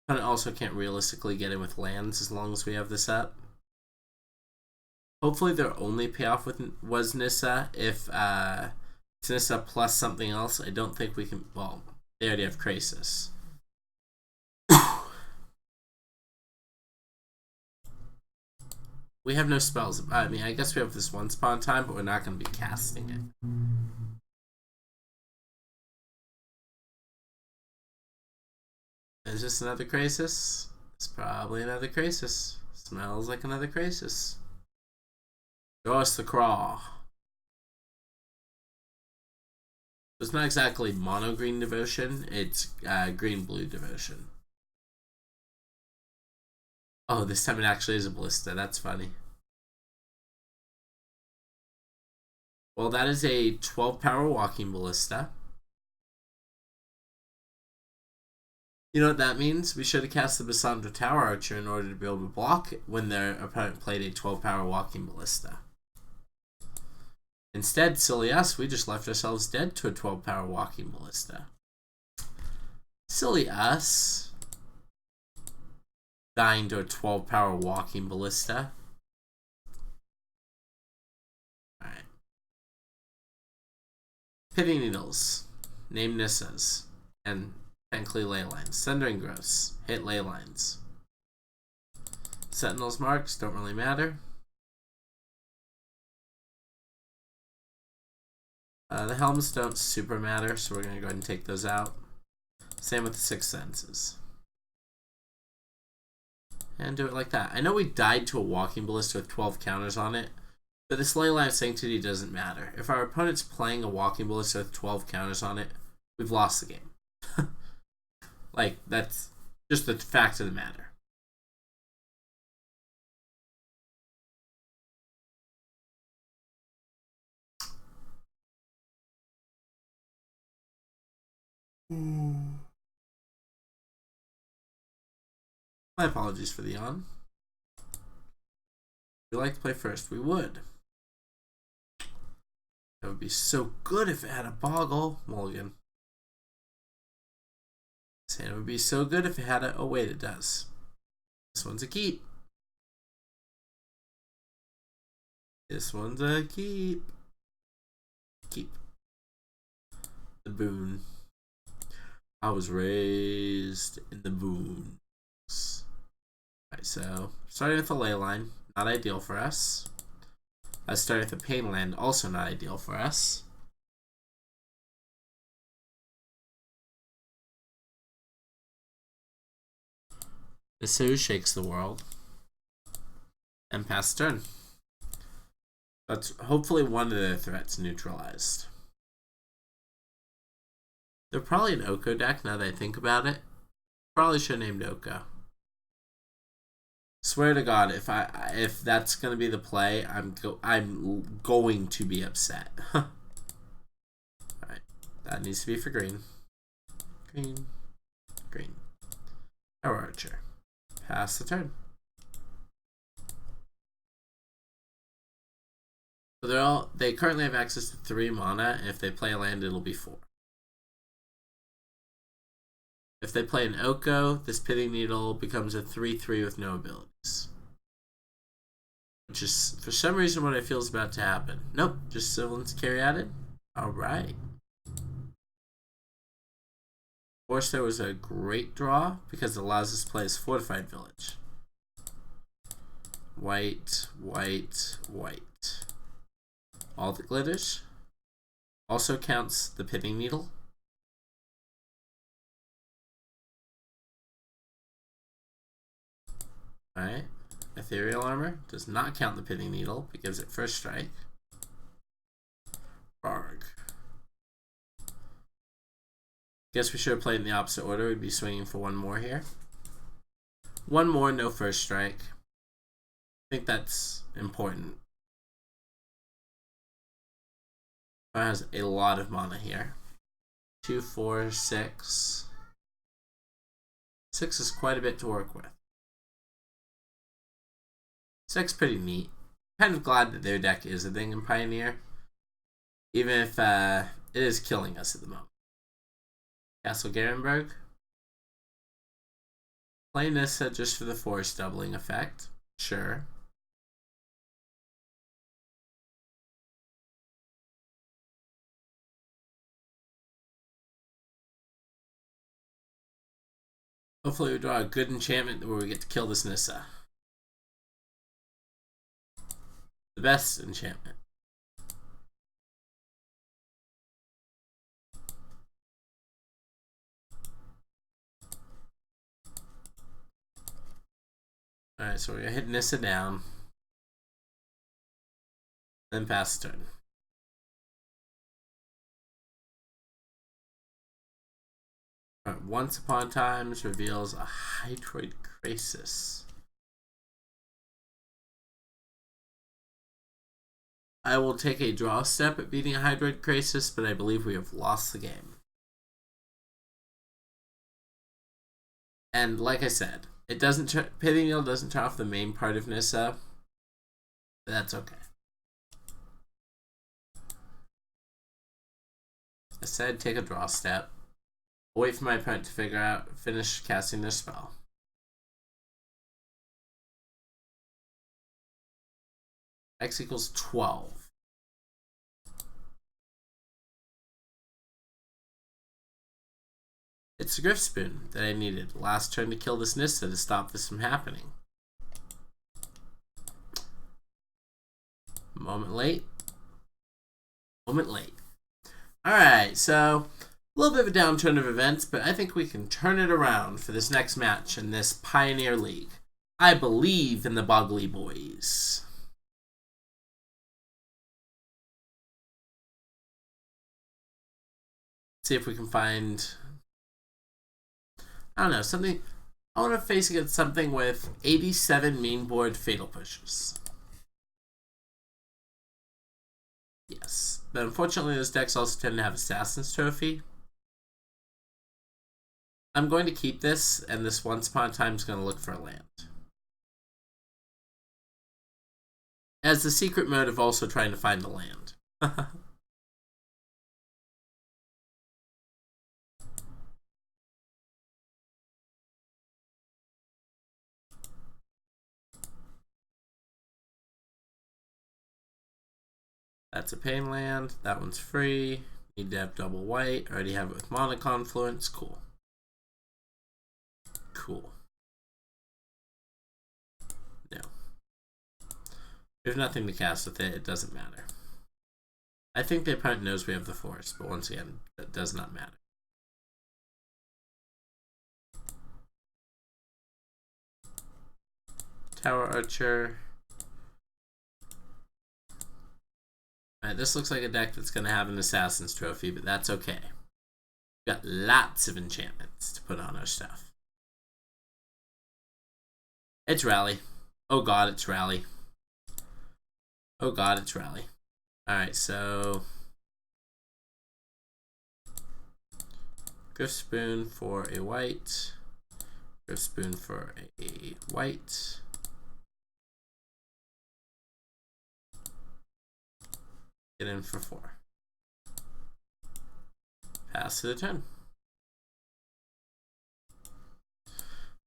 Opponent also can't realistically get in with lands as long as we have this up. Hopefully their only payoff was Nissa. If it's Nissa plus something else, I don't think we can... Well, they already have Krasis. We have no spells. I mean, I guess we have this one spawn time, but we're not going to be casting it. Is this another Krasis? It's probably another Krasis. Smells like another Krasis. Show us the craw. It's not exactly mono green devotion, it's green blue devotion. Oh, this time it actually is a ballista. That's funny. Well, that is a 12 power walking ballista. You know what that means? We should have cast the Basandra Tower Archer in order to be able to block it when their opponent played a 12 power walking ballista. Instead, silly us, we just left ourselves dead to a 12 power walking ballista. Silly us. Dying to a 12 power walking ballista. Alright. Pity Needles. Name Nissas. And Fenkly Ley Lines. Sundering Gross. Hit Ley Lines. Sentinel's Marks don't really matter. The helms don't super matter, so we're going to go ahead and take those out. Same with the Sixth Senses. And do it like that. I know we died to a walking ballista with 12 counters on it, but this Ley Line of Sanctity doesn't matter. If our opponent's playing a walking ballista with 12 counters on it, we've lost the game. Like, that's just the fact of the matter. My apologies for the yawn. We'd like to play first. We would. That would be so good if it had a Boggle. Mulligan. Saying it would be so good if it had a... Oh, wait, it does. This one's a keep. This one's a keep. Keep. The boon. I was raised in the boons. Alright, so starting with the Ley Line, not ideal for us. Starting with the Pain Land, also not ideal for us. This who shakes the world. And pass turn. But hopefully one of their threats neutralized. They're probably an Oko deck now that I think about it. Probably should have named Oko. Swear to God, if that's gonna be the play, I'm going to be upset. Alright. That needs to be for green. Green. Green. Tower Archer. Pass the turn. So they currently have access to 3 mana, and if they play a land, it'll be 4. If they play an Oko, this Pity Needle becomes a 3/3 with no abilities. Which is, for some reason, what I feel is about to happen. Nope, just Sylvan's Carry added. Alright. Forster was a great draw because it allows us to play as Fortified Village. White, white, white. All the glitters. Also counts the Pity Needle. Alright. Ethereal Armor does not count the Pity Needle, but gives it first strike. Guess we should have played in the opposite order. We'd be swinging for one more here. One more, no first strike. I think that's important. Has a lot of mana here. 2, 4, 6. 6 is quite a bit to work with. 6 pretty neat. Kind of glad that their deck is a thing in Pioneer. Even if it is killing us at the moment. Castle Garenberg. Playing this just for the force doubling effect. Sure. Hopefully we draw a good enchantment where we get to kill this Nissa. The best enchantment. Alright, so we're going to hit Nissa down. Then pass the turn. Alright, Once Upon Times reveals a Hydroid Crisis. I will take a draw step at beating a Hydroid Crisis, but I believe we have lost the game. And like I said, it doesn't Pithing Needle doesn't turn off the main part of Nissa, but that's okay. I said take a draw step. I'll wait for my opponent to finish casting their spell. X equals 12. It's the Griff Spoon that I needed last turn to kill this Nissa to stop this from happening. Moment late. Moment late. Alright, so a little bit of a downturn of events, but I think we can turn it around for this next match in this Pioneer League. I believe in the Bogles boys. See if we can find, I don't know, something. I want to face against something with 87 main board Fatal Pushes. Yes, but unfortunately those decks also tend to have Assassin's Trophy. I'm going to keep this, and this Once Upon a Time is going to look for a land. As the secret mode of also trying to find a land. That's a pain land. That one's free. Need to have double white. Already have it with Mana Confluence. Cool. Cool. No. We have nothing to cast with it. It doesn't matter. I think the opponent knows we have the force, but once again, that does not matter. Tower Archer. Alright, this looks like a deck that's going to have an Assassin's Trophy, but that's okay. We've got lots of enchantments to put on our stuff. It's Rally. Oh god, it's Rally. Oh god, it's Rally. Alright, so Griff Spoon for a white. Griff Spoon for a white. Get in for 4. Pass to the turn.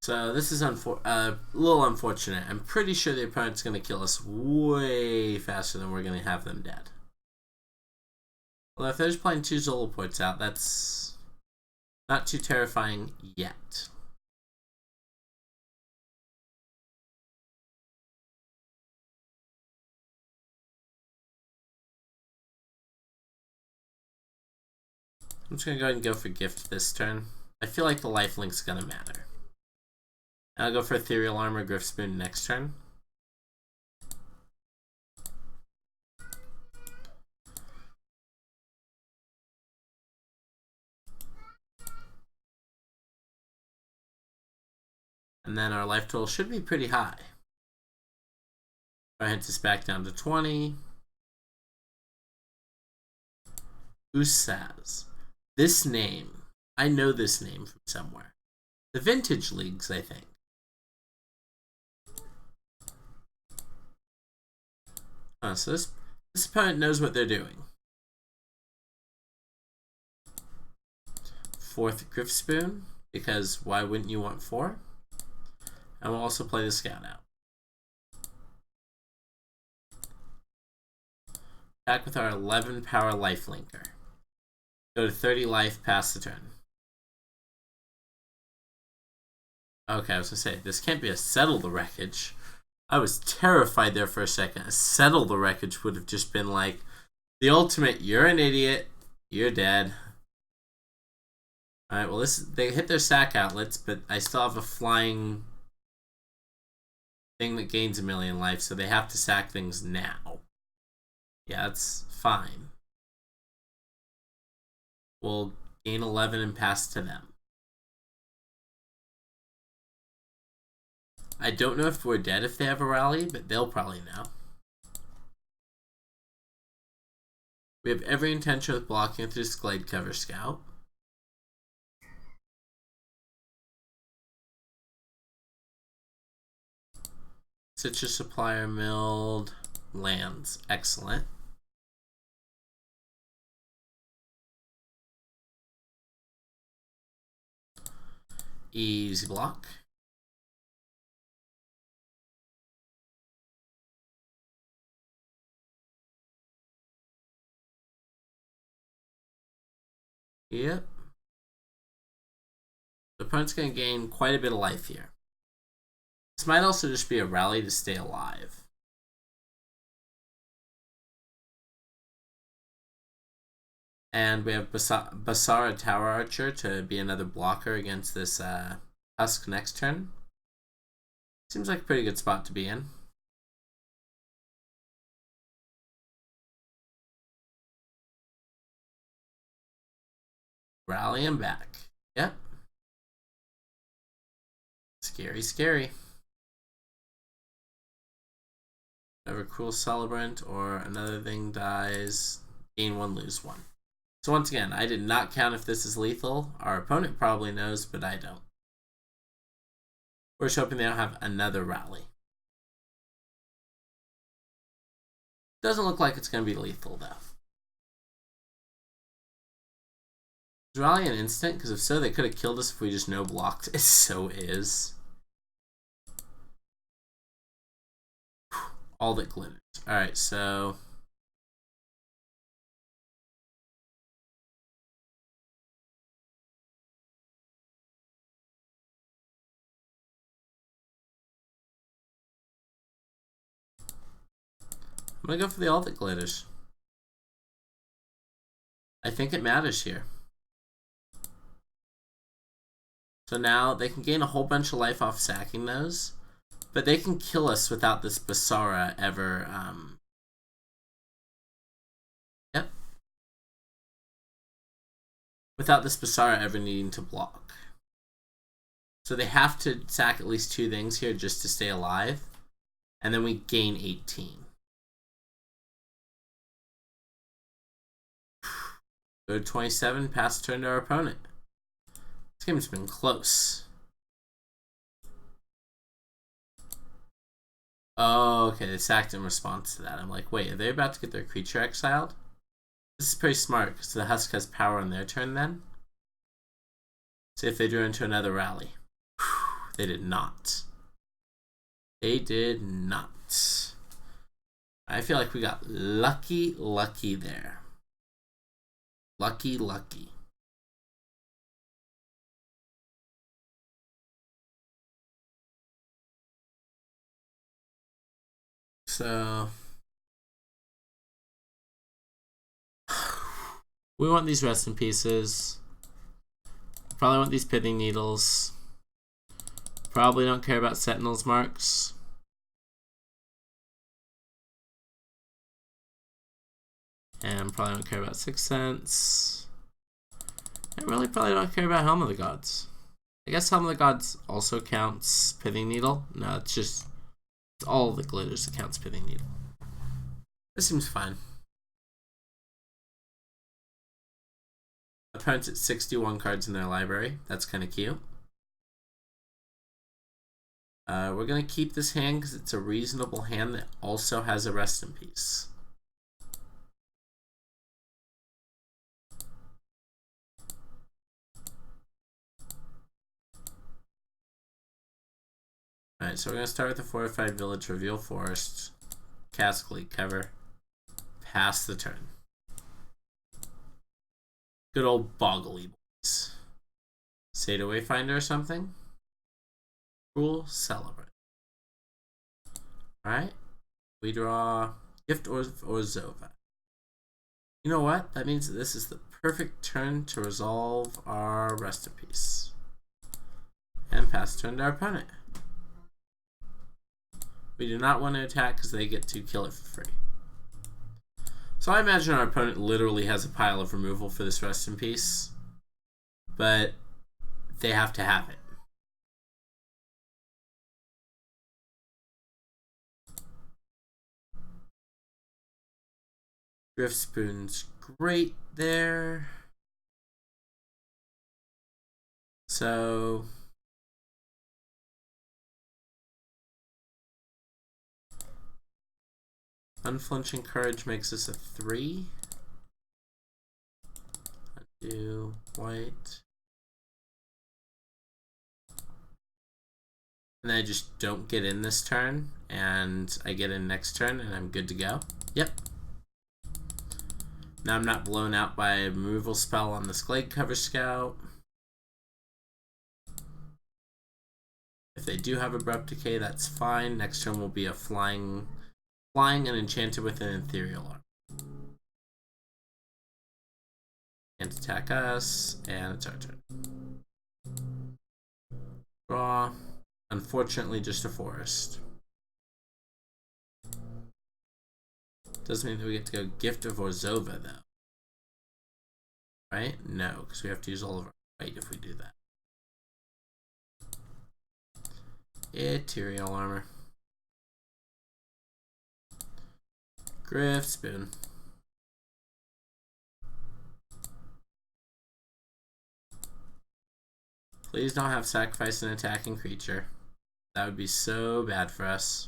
So this is a little unfortunate. I'm pretty sure the opponent's going to kill us way faster than we're going to have them dead. Although if they're just playing 2 Zoloports out, that's not too terrifying yet. I'm just going to go ahead and go for Gift this turn. I feel like the lifelink's going to matter. I'll go for Ethereal Armor, Griff Spoon next turn. And then our life total should be pretty high. I hit this back down to 20. Lucksack. This name, I know this name from somewhere. The Vintage Leagues, I think. Oh, so this opponent knows what they're doing. 4th Griff Spoon, because why wouldn't you want 4? And we'll also play the Scout out. Back with our 11 power life linker. Go to 30 life, pass the turn. Okay, I was gonna say, this can't be a settle the wreckage. I was terrified there for a second. A settle the wreckage would have just been like the ultimate, you're an idiot, you're dead. Alright, well they hit their sack outlets, but I still have a flying thing that gains 1,000,000 life, so they have to sack things now. Yeah, that's fine. We'll gain 11 and pass to them. I don't know if we're dead if they have a rally, but they'll probably know. We have every intention of blocking with this Glade Cover Scout. Citrus Supplier milled lands. Excellent. Easy block. Yep. The opponent's going to gain quite a bit of life here. This might also just be a rally to stay alive. And we have Basara Tower Archer to be another blocker against this Husk next turn. Seems like a pretty good spot to be in. Rally him back. Yep. Scary, scary. Whenever Cruel Celebrant or another thing dies, gain 1, lose 1. So once again, I did not count if this is lethal. Our opponent probably knows, but I don't. We're just hoping they don't have another rally. Doesn't look like it's going to be lethal, though. Is rally an instant? Because if so, they could have killed us if we just no-blocked. It so is. All that glitters. Alright, so... I'm gonna go for the all that glitters. I think it matters here. So now they can gain a whole bunch of life off sacking those, but they can kill us without this Basara ever, yep. Without this Basara ever needing to block. So they have to sack at least 2 things here just to stay alive, and then we gain 18. Go to 27, pass the turn to our opponent. This game's been close. Oh, okay, they sacked in response to that. I'm like, wait, are they about to get their creature exiled? This is pretty smart, because the Husk has power on their turn then. See if they drew into another rally. Whew, they did not. They did not. I feel like we got lucky there. Lucky. So we want these rest in pieces. Probably want these pithing needles. Probably don't care about Sentinel's marks. And probably don't care about Sixth Sense. And really probably don't care about Helm of the Gods. I guess Helm of the Gods also counts Pithing Needle. No, it's just all the glitters that counts Pithing Needle. This seems fine. Opponents at 61 cards in their library. That's kind of cute. We're going to keep this hand because it's a reasonable hand that also has a Rest in Peace. Alright, so we're going to start with the Fortified Village, Reveal Forest, Cast Gleek Cover, pass the turn. Good old Bogles boys. Seda Wayfinder or something? Cruel Celebrant. Alright, we draw Gift or Zova. You know what? That means that this is the perfect turn to resolve our Rest in Peace. And pass turn to our opponent. We do not want to attack because they get to kill it for free. So I imagine our opponent literally has a pile of removal for this Rest in Peace. But they have to have it. Drift Spoon's great there. So Unflinching Courage makes us a 3. Undo white. And I just don't get in this turn, and I get in next turn, and I'm good to go. Yep. Now I'm not blown out by a removal spell on this Glade Cover Scout. If they do have Abrupt Decay, that's fine. Next turn will be a flying and enchanted with an Ethereal Arm. Can't attack us, and it's our turn. Draw. Unfortunately, just a forest. Doesn't mean that we get to go Gift of Orzhova, though. Right? No, because we have to use all of our white if we do that. Ethereal Armor. Grift Spoon. Please don't have sacrifice an attacking creature. That would be so bad for us.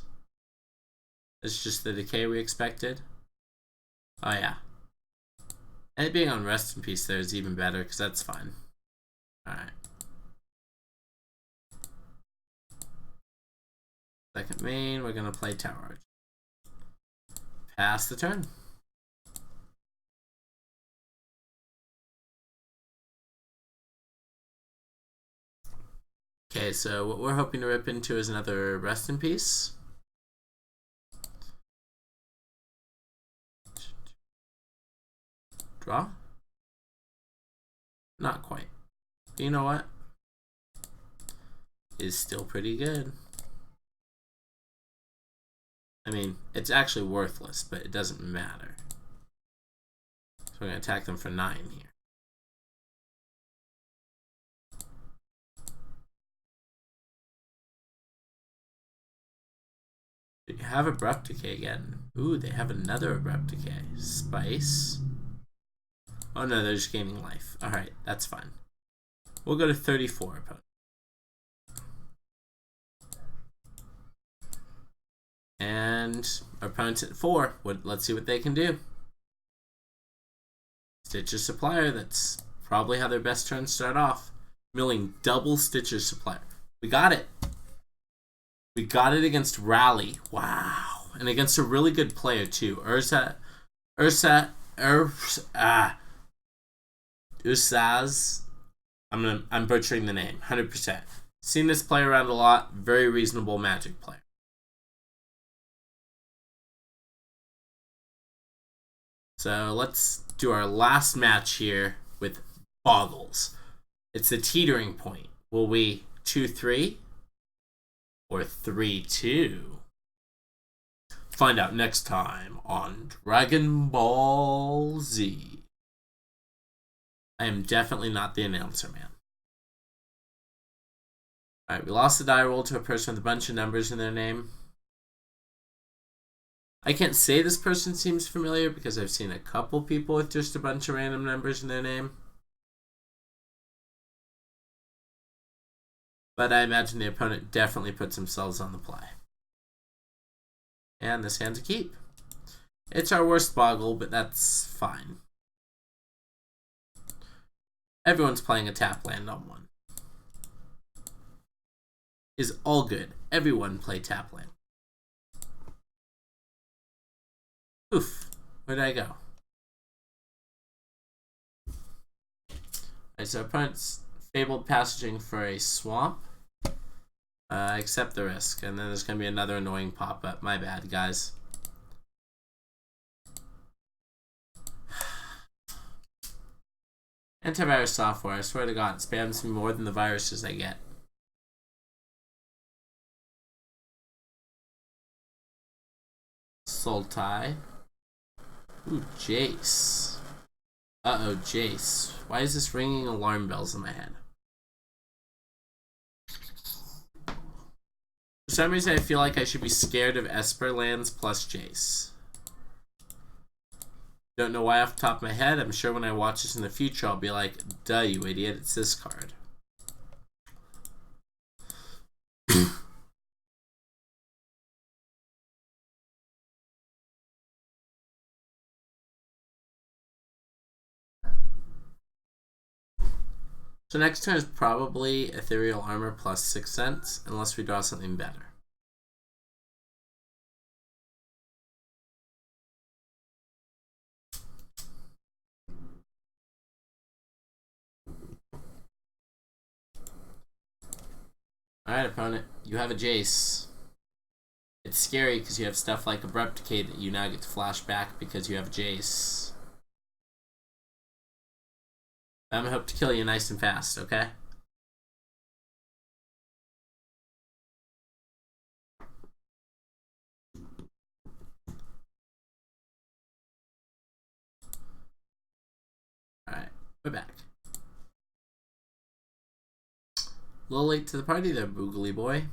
It's just the decay we expected. Oh yeah. And it being on Rest in Peace there is even better because that's fine. Alright. Second main, we're going to play Tower Arch. Pass the turn. Okay, so what we're hoping to rip into is another Rest in Peace. Draw? Not quite. But you know what? Is still pretty good. I mean, it's actually worthless, but it doesn't matter. So we're going to attack them for 9 here. Do you have Abrupt Decay again? Ooh, they have another Abrupt Decay. Spice. Oh no, they're just gaining life. Alright, that's fine. We'll go to 34, opponent. And our opponent's at 4. Let's see what they can do. Stitcher's Supplier, that's probably how their best turns start off. Milling double Stitcher's Supplier. We got it. We got it against Rally. Wow. And against a really good player too. Ursaz. I'm butchering the name. 100%. Seen this play around a lot. Very reasonable Magic player. So let's do our last match here with Bogles. It's the teetering point. Will we 2-3 or 3-2? Find out next time on Dragon Ball Z. I am definitely not the announcer, man. Alright, we lost the die roll to a person with a bunch of numbers in their name. I can't say this person seems familiar because I've seen a couple people with just a bunch of random numbers in their name. But I imagine the opponent definitely puts themselves on the play. And this hand's a keep. It's our worst Boggle, but that's fine. Everyone's playing a tap land on one. Is all good. Everyone play tap land. Oof. Where did I go? Alright, so opponent's Fabled Passaging for a swamp. Accept the risk. And then there's going to be another annoying pop-up. My bad, guys. Antivirus software, I swear to God, spams me more than the viruses I get. Sultai. Ooh, Jace. Uh-oh, Jace. Why is this ringing alarm bells in my head? For some reason, I feel like I should be scared of Esper lands plus Jace. Don't know why off the top of my head. I'm sure when I watch this in the future, I'll be like, duh, you idiot, it's this card. So next turn is probably Ethereal Armor plus 6 cents, unless we draw something better. Alright, opponent, you have a Jace. It's scary because you have stuff like Abrupt Decay that you now get to flash back because you have Jace. I'm gonna hope to kill you nice and fast, okay? Alright, we're back. A little late to the party there, Boogly boy.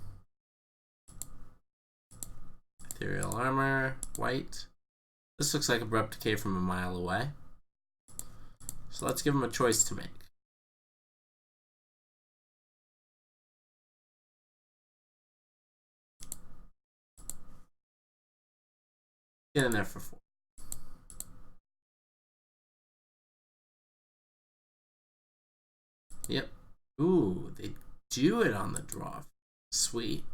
Ethereal Armor, white. This looks like Abrupt Decay from a mile away. So let's give him a choice to make. Get in there for 4. Yep. Ooh, they do it on the draw. Sweet.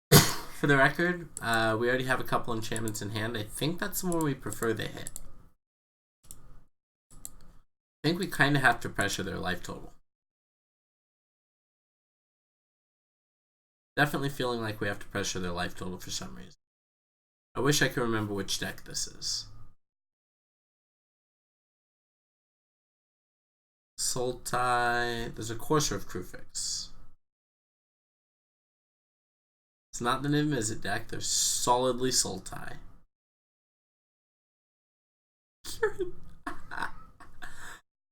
For the record, we already have a couple enchantments in hand. I think that's the one we prefer they hit. I think we kind of have to pressure their life total. Definitely feeling like we have to pressure their life total for some reason. I wish I could remember which deck this is. Sultai. There's a Courser of Krufix. It's not the Niv Mizzet deck. They're solidly Sultai.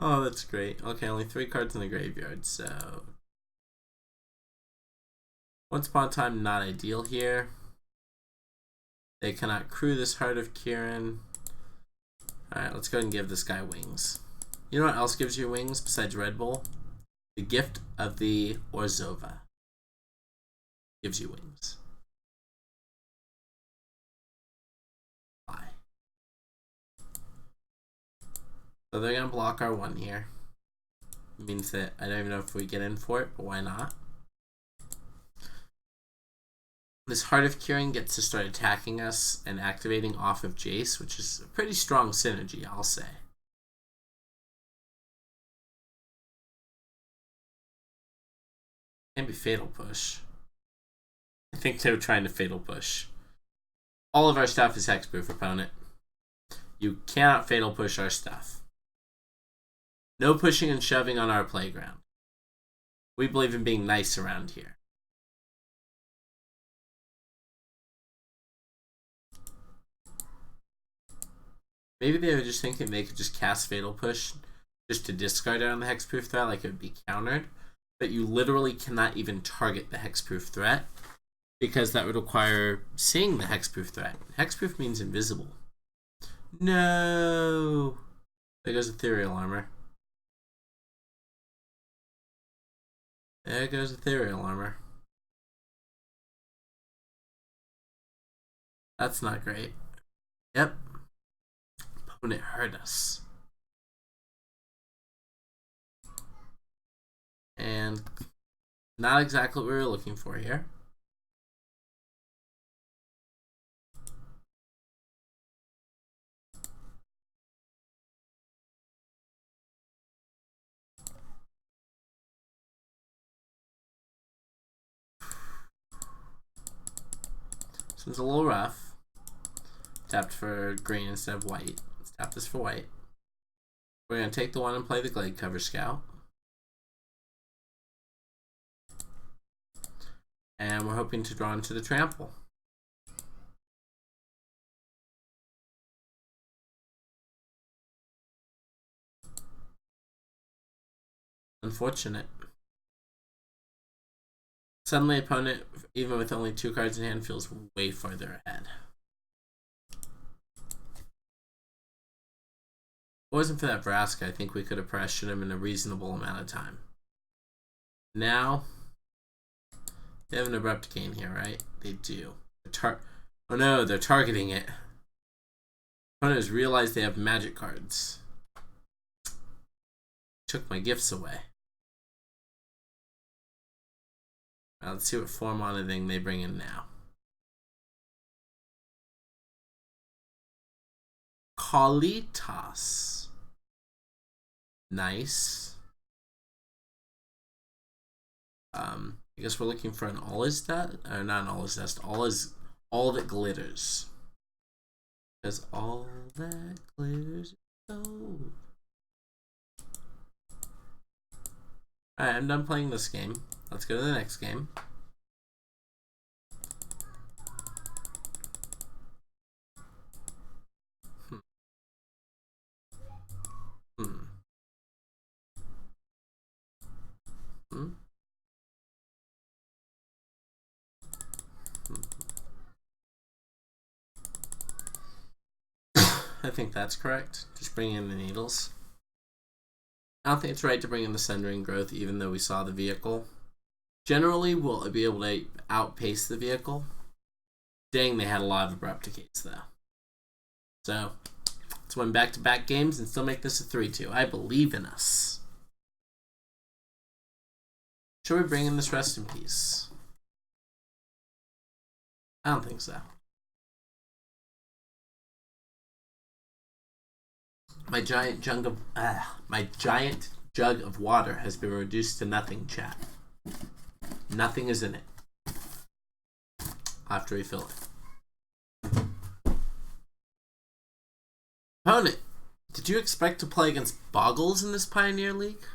Oh, that's great. Okay, only 3 cards in the graveyard, so... Once Upon a Time, not ideal here. They cannot crew this Heart of Kiran. Alright, let's go ahead and give this guy wings. You know what else gives you wings besides Red Bull? The Gift of the Orzova. Gives you wings. Bye. So they're going to block our 1 here. It means that I don't even know if we get in for it, but why not? This Heart of Curing gets to start attacking us and activating off of Jace, which is a pretty strong synergy, I'll say. Can be Fatal Push. I think they were trying to Fatal Push. All of our stuff is hexproof, opponent. You cannot Fatal Push our stuff. No pushing and shoving on our playground. We believe in being nice around here. Maybe they were just thinking they could just cast Fatal Push just to discard it on the hexproof threat, like it would be countered. but you literally cannot even target the hexproof threat because that would require seeing the hexproof threat. Hexproof means invisible. No! There goes ethereal armor. There goes ethereal armor. That's not great. Yep. Opponent hurt us. And not exactly what we were looking for here. This one's a little rough. Tapped for green instead of white. Let's tap this for white. We're going to take the one and play the Glade Cover Scout. And we're hoping to draw into the trample. Unfortunate. Suddenly, opponent, even with only 2 cards in hand, feels way farther ahead. If it wasn't for that Vraska, I think we could have pressured him in a reasonable amount of time. Now, they have an Abrupt Gain here, right? They do. Oh no, they're targeting it. Opponents realize they have magic cards. Took my gifts away. Now let's see what form on thing they bring in now. Kalitas. Nice. I guess we're looking for an all is that, or not an all is dust. All that glitters. Because all that glitters is gold. Alright, I'm done playing this game. Let's go to the next game. I think that's correct. Just bring in the needles. I don't think it's right to bring in the Sundering Growth, even though we saw the vehicle. Generally, we'll be able to outpace the vehicle. Dang, they had a lot of Abrupt Decays, though. So, let's win back-to-back games and still make this a 3-2. I believe in us. Should we bring in this Rest in Peace? I don't think so. My giant jug of water has been reduced to nothing, chat. Nothing is in it. I'll have to refill it. Opponent, did you expect to play against Bogles in this Pioneer League?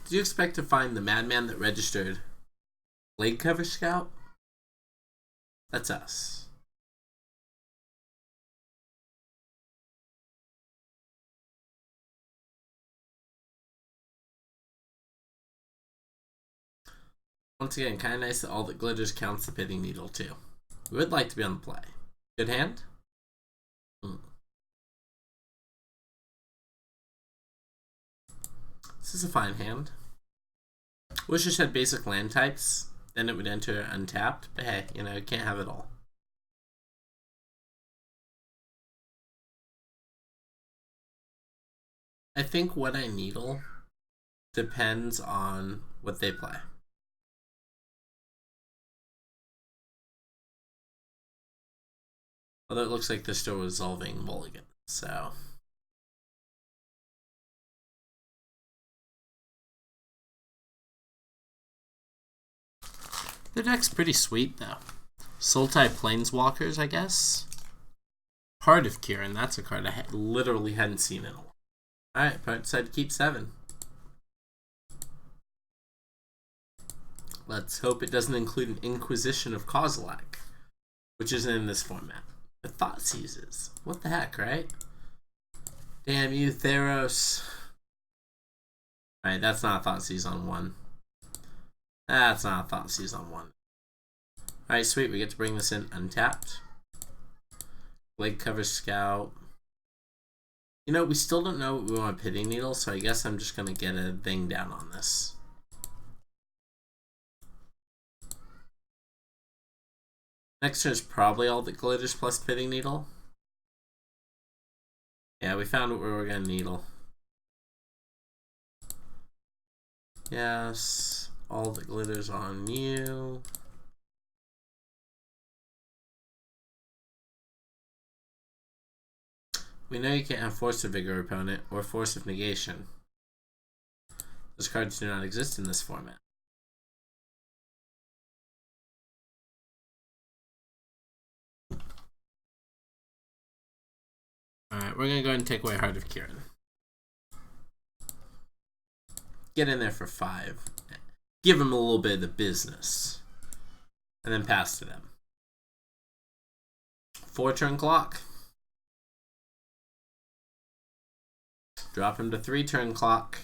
Did you expect to find the madman that registered Glade Cover Scout? That's us. Once again, kind of nice that all that glitters counts the Pitting Needle too. We would like to be on the play. Good hand? This is a fine hand. Wish it had basic land types, then it would enter untapped, but hey, you know, it can't have it all. I think what I needle depends on what they play. Although it looks like they're still resolving mulligan, so. Their deck's pretty sweet, though. Sultai Planeswalkers, I guess. Heart of Kieran, that's a card I literally hadn't seen in a while. Alright, opponent decided to keep 7. Let's hope it doesn't include an Inquisition of Kozilek, which isn't in this format. The Thought Seizes. What the heck, right? Damn you, Theros. Alright, that's not a Thoughtseize on 1. That's not a Thoughtseize on 1. Alright, sweet. We get to bring this in untapped. Leg cover Scout. You know, we still don't know what we want a Pitting Needle, so I guess I'm just going to get a thing down on this. Next turn is probably all that glitters plus Pitting Needle. Yeah, we found what we were going to needle. Yes, all that glitters on you. We know you can't have Force of Vigor opponent or Force of Negation. Those cards do not exist in this format. Alright, we're going to go ahead and take away Heart of Kirin. Get in there for 5. Give them a little bit of the business. And then pass to them. 4-turn clock. Drop him to 3-turn clock.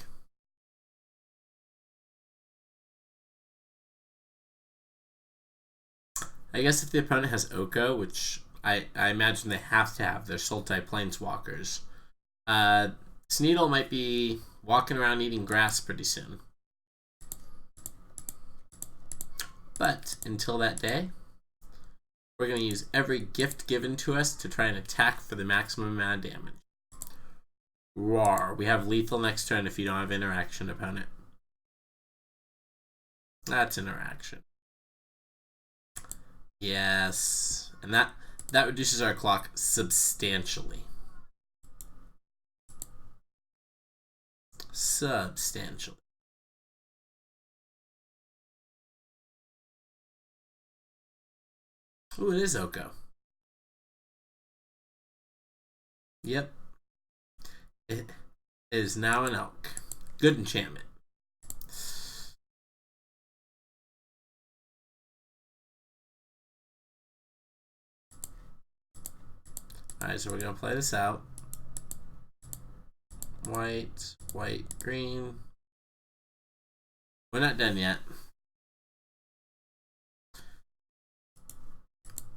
I guess if the opponent has Oko, which I imagine they have to have, their Sultai Planeswalkers, Sneedle might be walking around eating grass pretty soon. But until that day, we're going to use every gift given to us to try and attack for the maximum amount of damage. Roar. We have lethal next turn if you don't have interaction, opponent. That's interaction. Yes. And that reduces our clock substantially. Substantially. Ooh, it is Oko. Yep. It is now an elk. Good enchantment. Alright, so we're going to play this out. White, white, green. We're not done yet.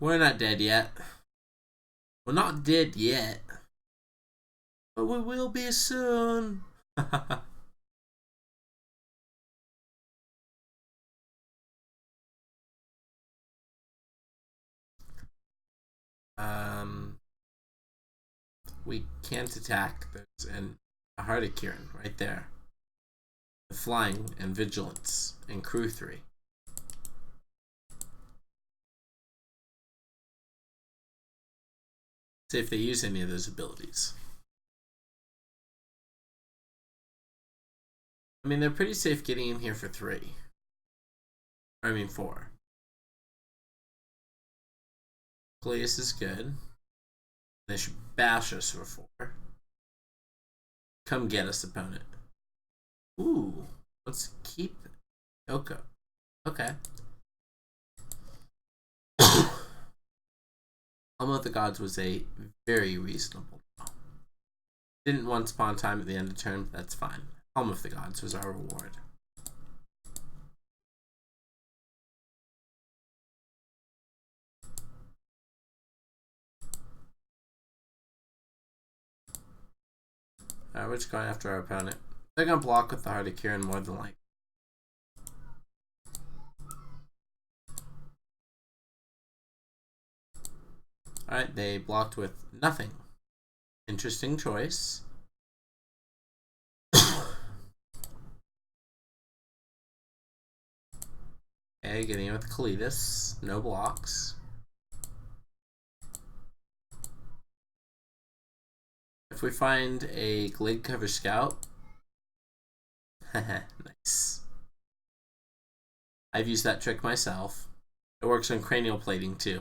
We're not dead yet. We're not dead yet. But we will be soon. We can't attack. There's a Heart of Kirin right there. The Flying and Vigilance and Crew 3. See if they use any of those abilities. I mean, they're pretty safe getting in here for 3. I mean 4. Glacius is good. They should bash us for 4. Come get us, opponent. Ooh, let's keep Oko. Okay. Helm of the Gods was a very reasonable draw. Didn't once upon a time at the end of turn, but that's fine. Helm of the Gods was our reward. Alright, we're just going after our opponent. They're going to block with the Heart of Kirin more than likely. Alright, they blocked with nothing. Interesting choice. Okay, getting in with Kalidas. No blocks. If we find a Glade Cover Scout. Nice. I've used that trick myself. It works on cranial plating too.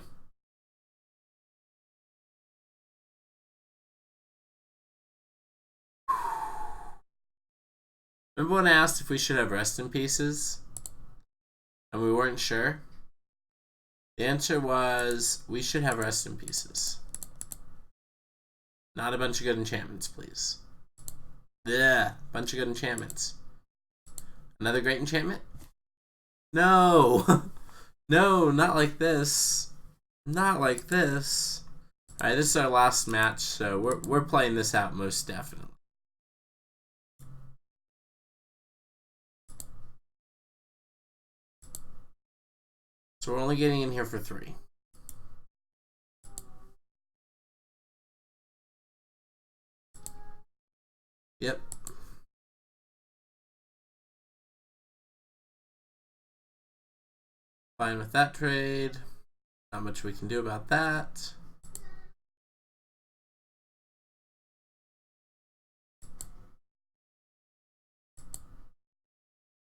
Remember when I asked if we should have Rest in Pieces? And we weren't sure? The answer was we should have Rest in Pieces. Not a bunch of good enchantments, please. Yeah, bunch of good enchantments. Another great enchantment? No! No, not like this. Not like this. Alright, this is our last match, so we're playing this out most definitely. So we're only getting in here for 3. Yep. Fine with that trade. Not much we can do about that.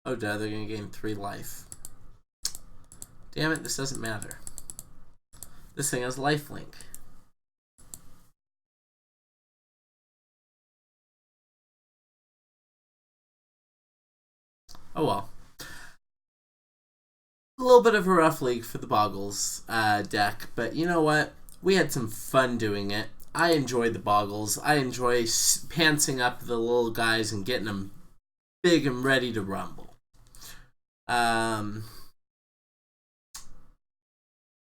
Oh, duh, they're going to gain 3 life. Damn it, this doesn't matter. This thing has lifelink. Oh well. A little bit of a rough league for the Bogles deck, but you know what? We had some fun doing it. I enjoyed the Bogles. I enjoy pantsing up the little guys and getting them big and ready to rumble.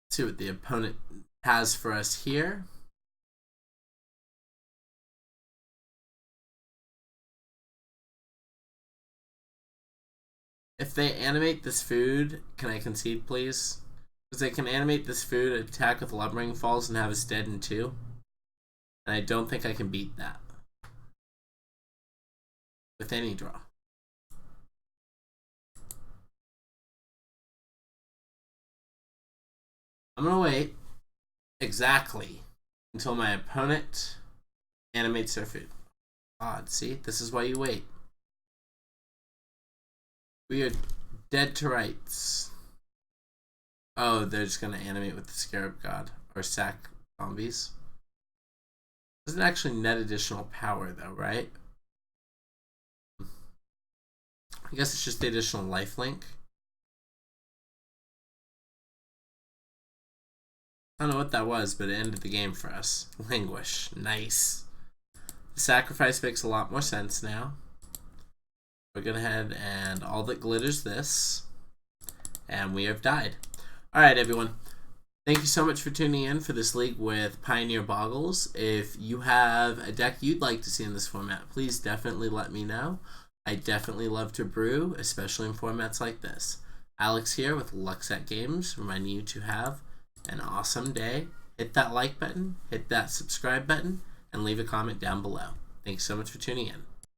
See what the opponent has for us here. If they animate this food, can I concede, please? Because they can animate this food, attack with Lumbering Falls, and have us dead in 2. And I don't think I can beat that with any draw. I'm going to wait exactly until my opponent animates their food. Odd, see? This is why you wait. We are dead to rights. Oh, they're just going to animate with the Scarab God. Or sack zombies. Doesn't actually net additional power, though, right? I guess it's just the additional lifelink. I don't know what that was, but it ended the game for us. Languish. Nice. The sacrifice makes a lot more sense now. We're going to head and all that glitters this. And we have died. Alright, everyone. Thank you so much for tuning in for this league with Pioneer Bogles. If you have a deck you'd like to see in this format, please definitely let me know. I definitely love to brew, especially in formats like this. Alex here with Lucksack Games, reminding you to have an awesome day. Hit that like button, hit that subscribe button, and leave a comment down below. Thanks so much for tuning in.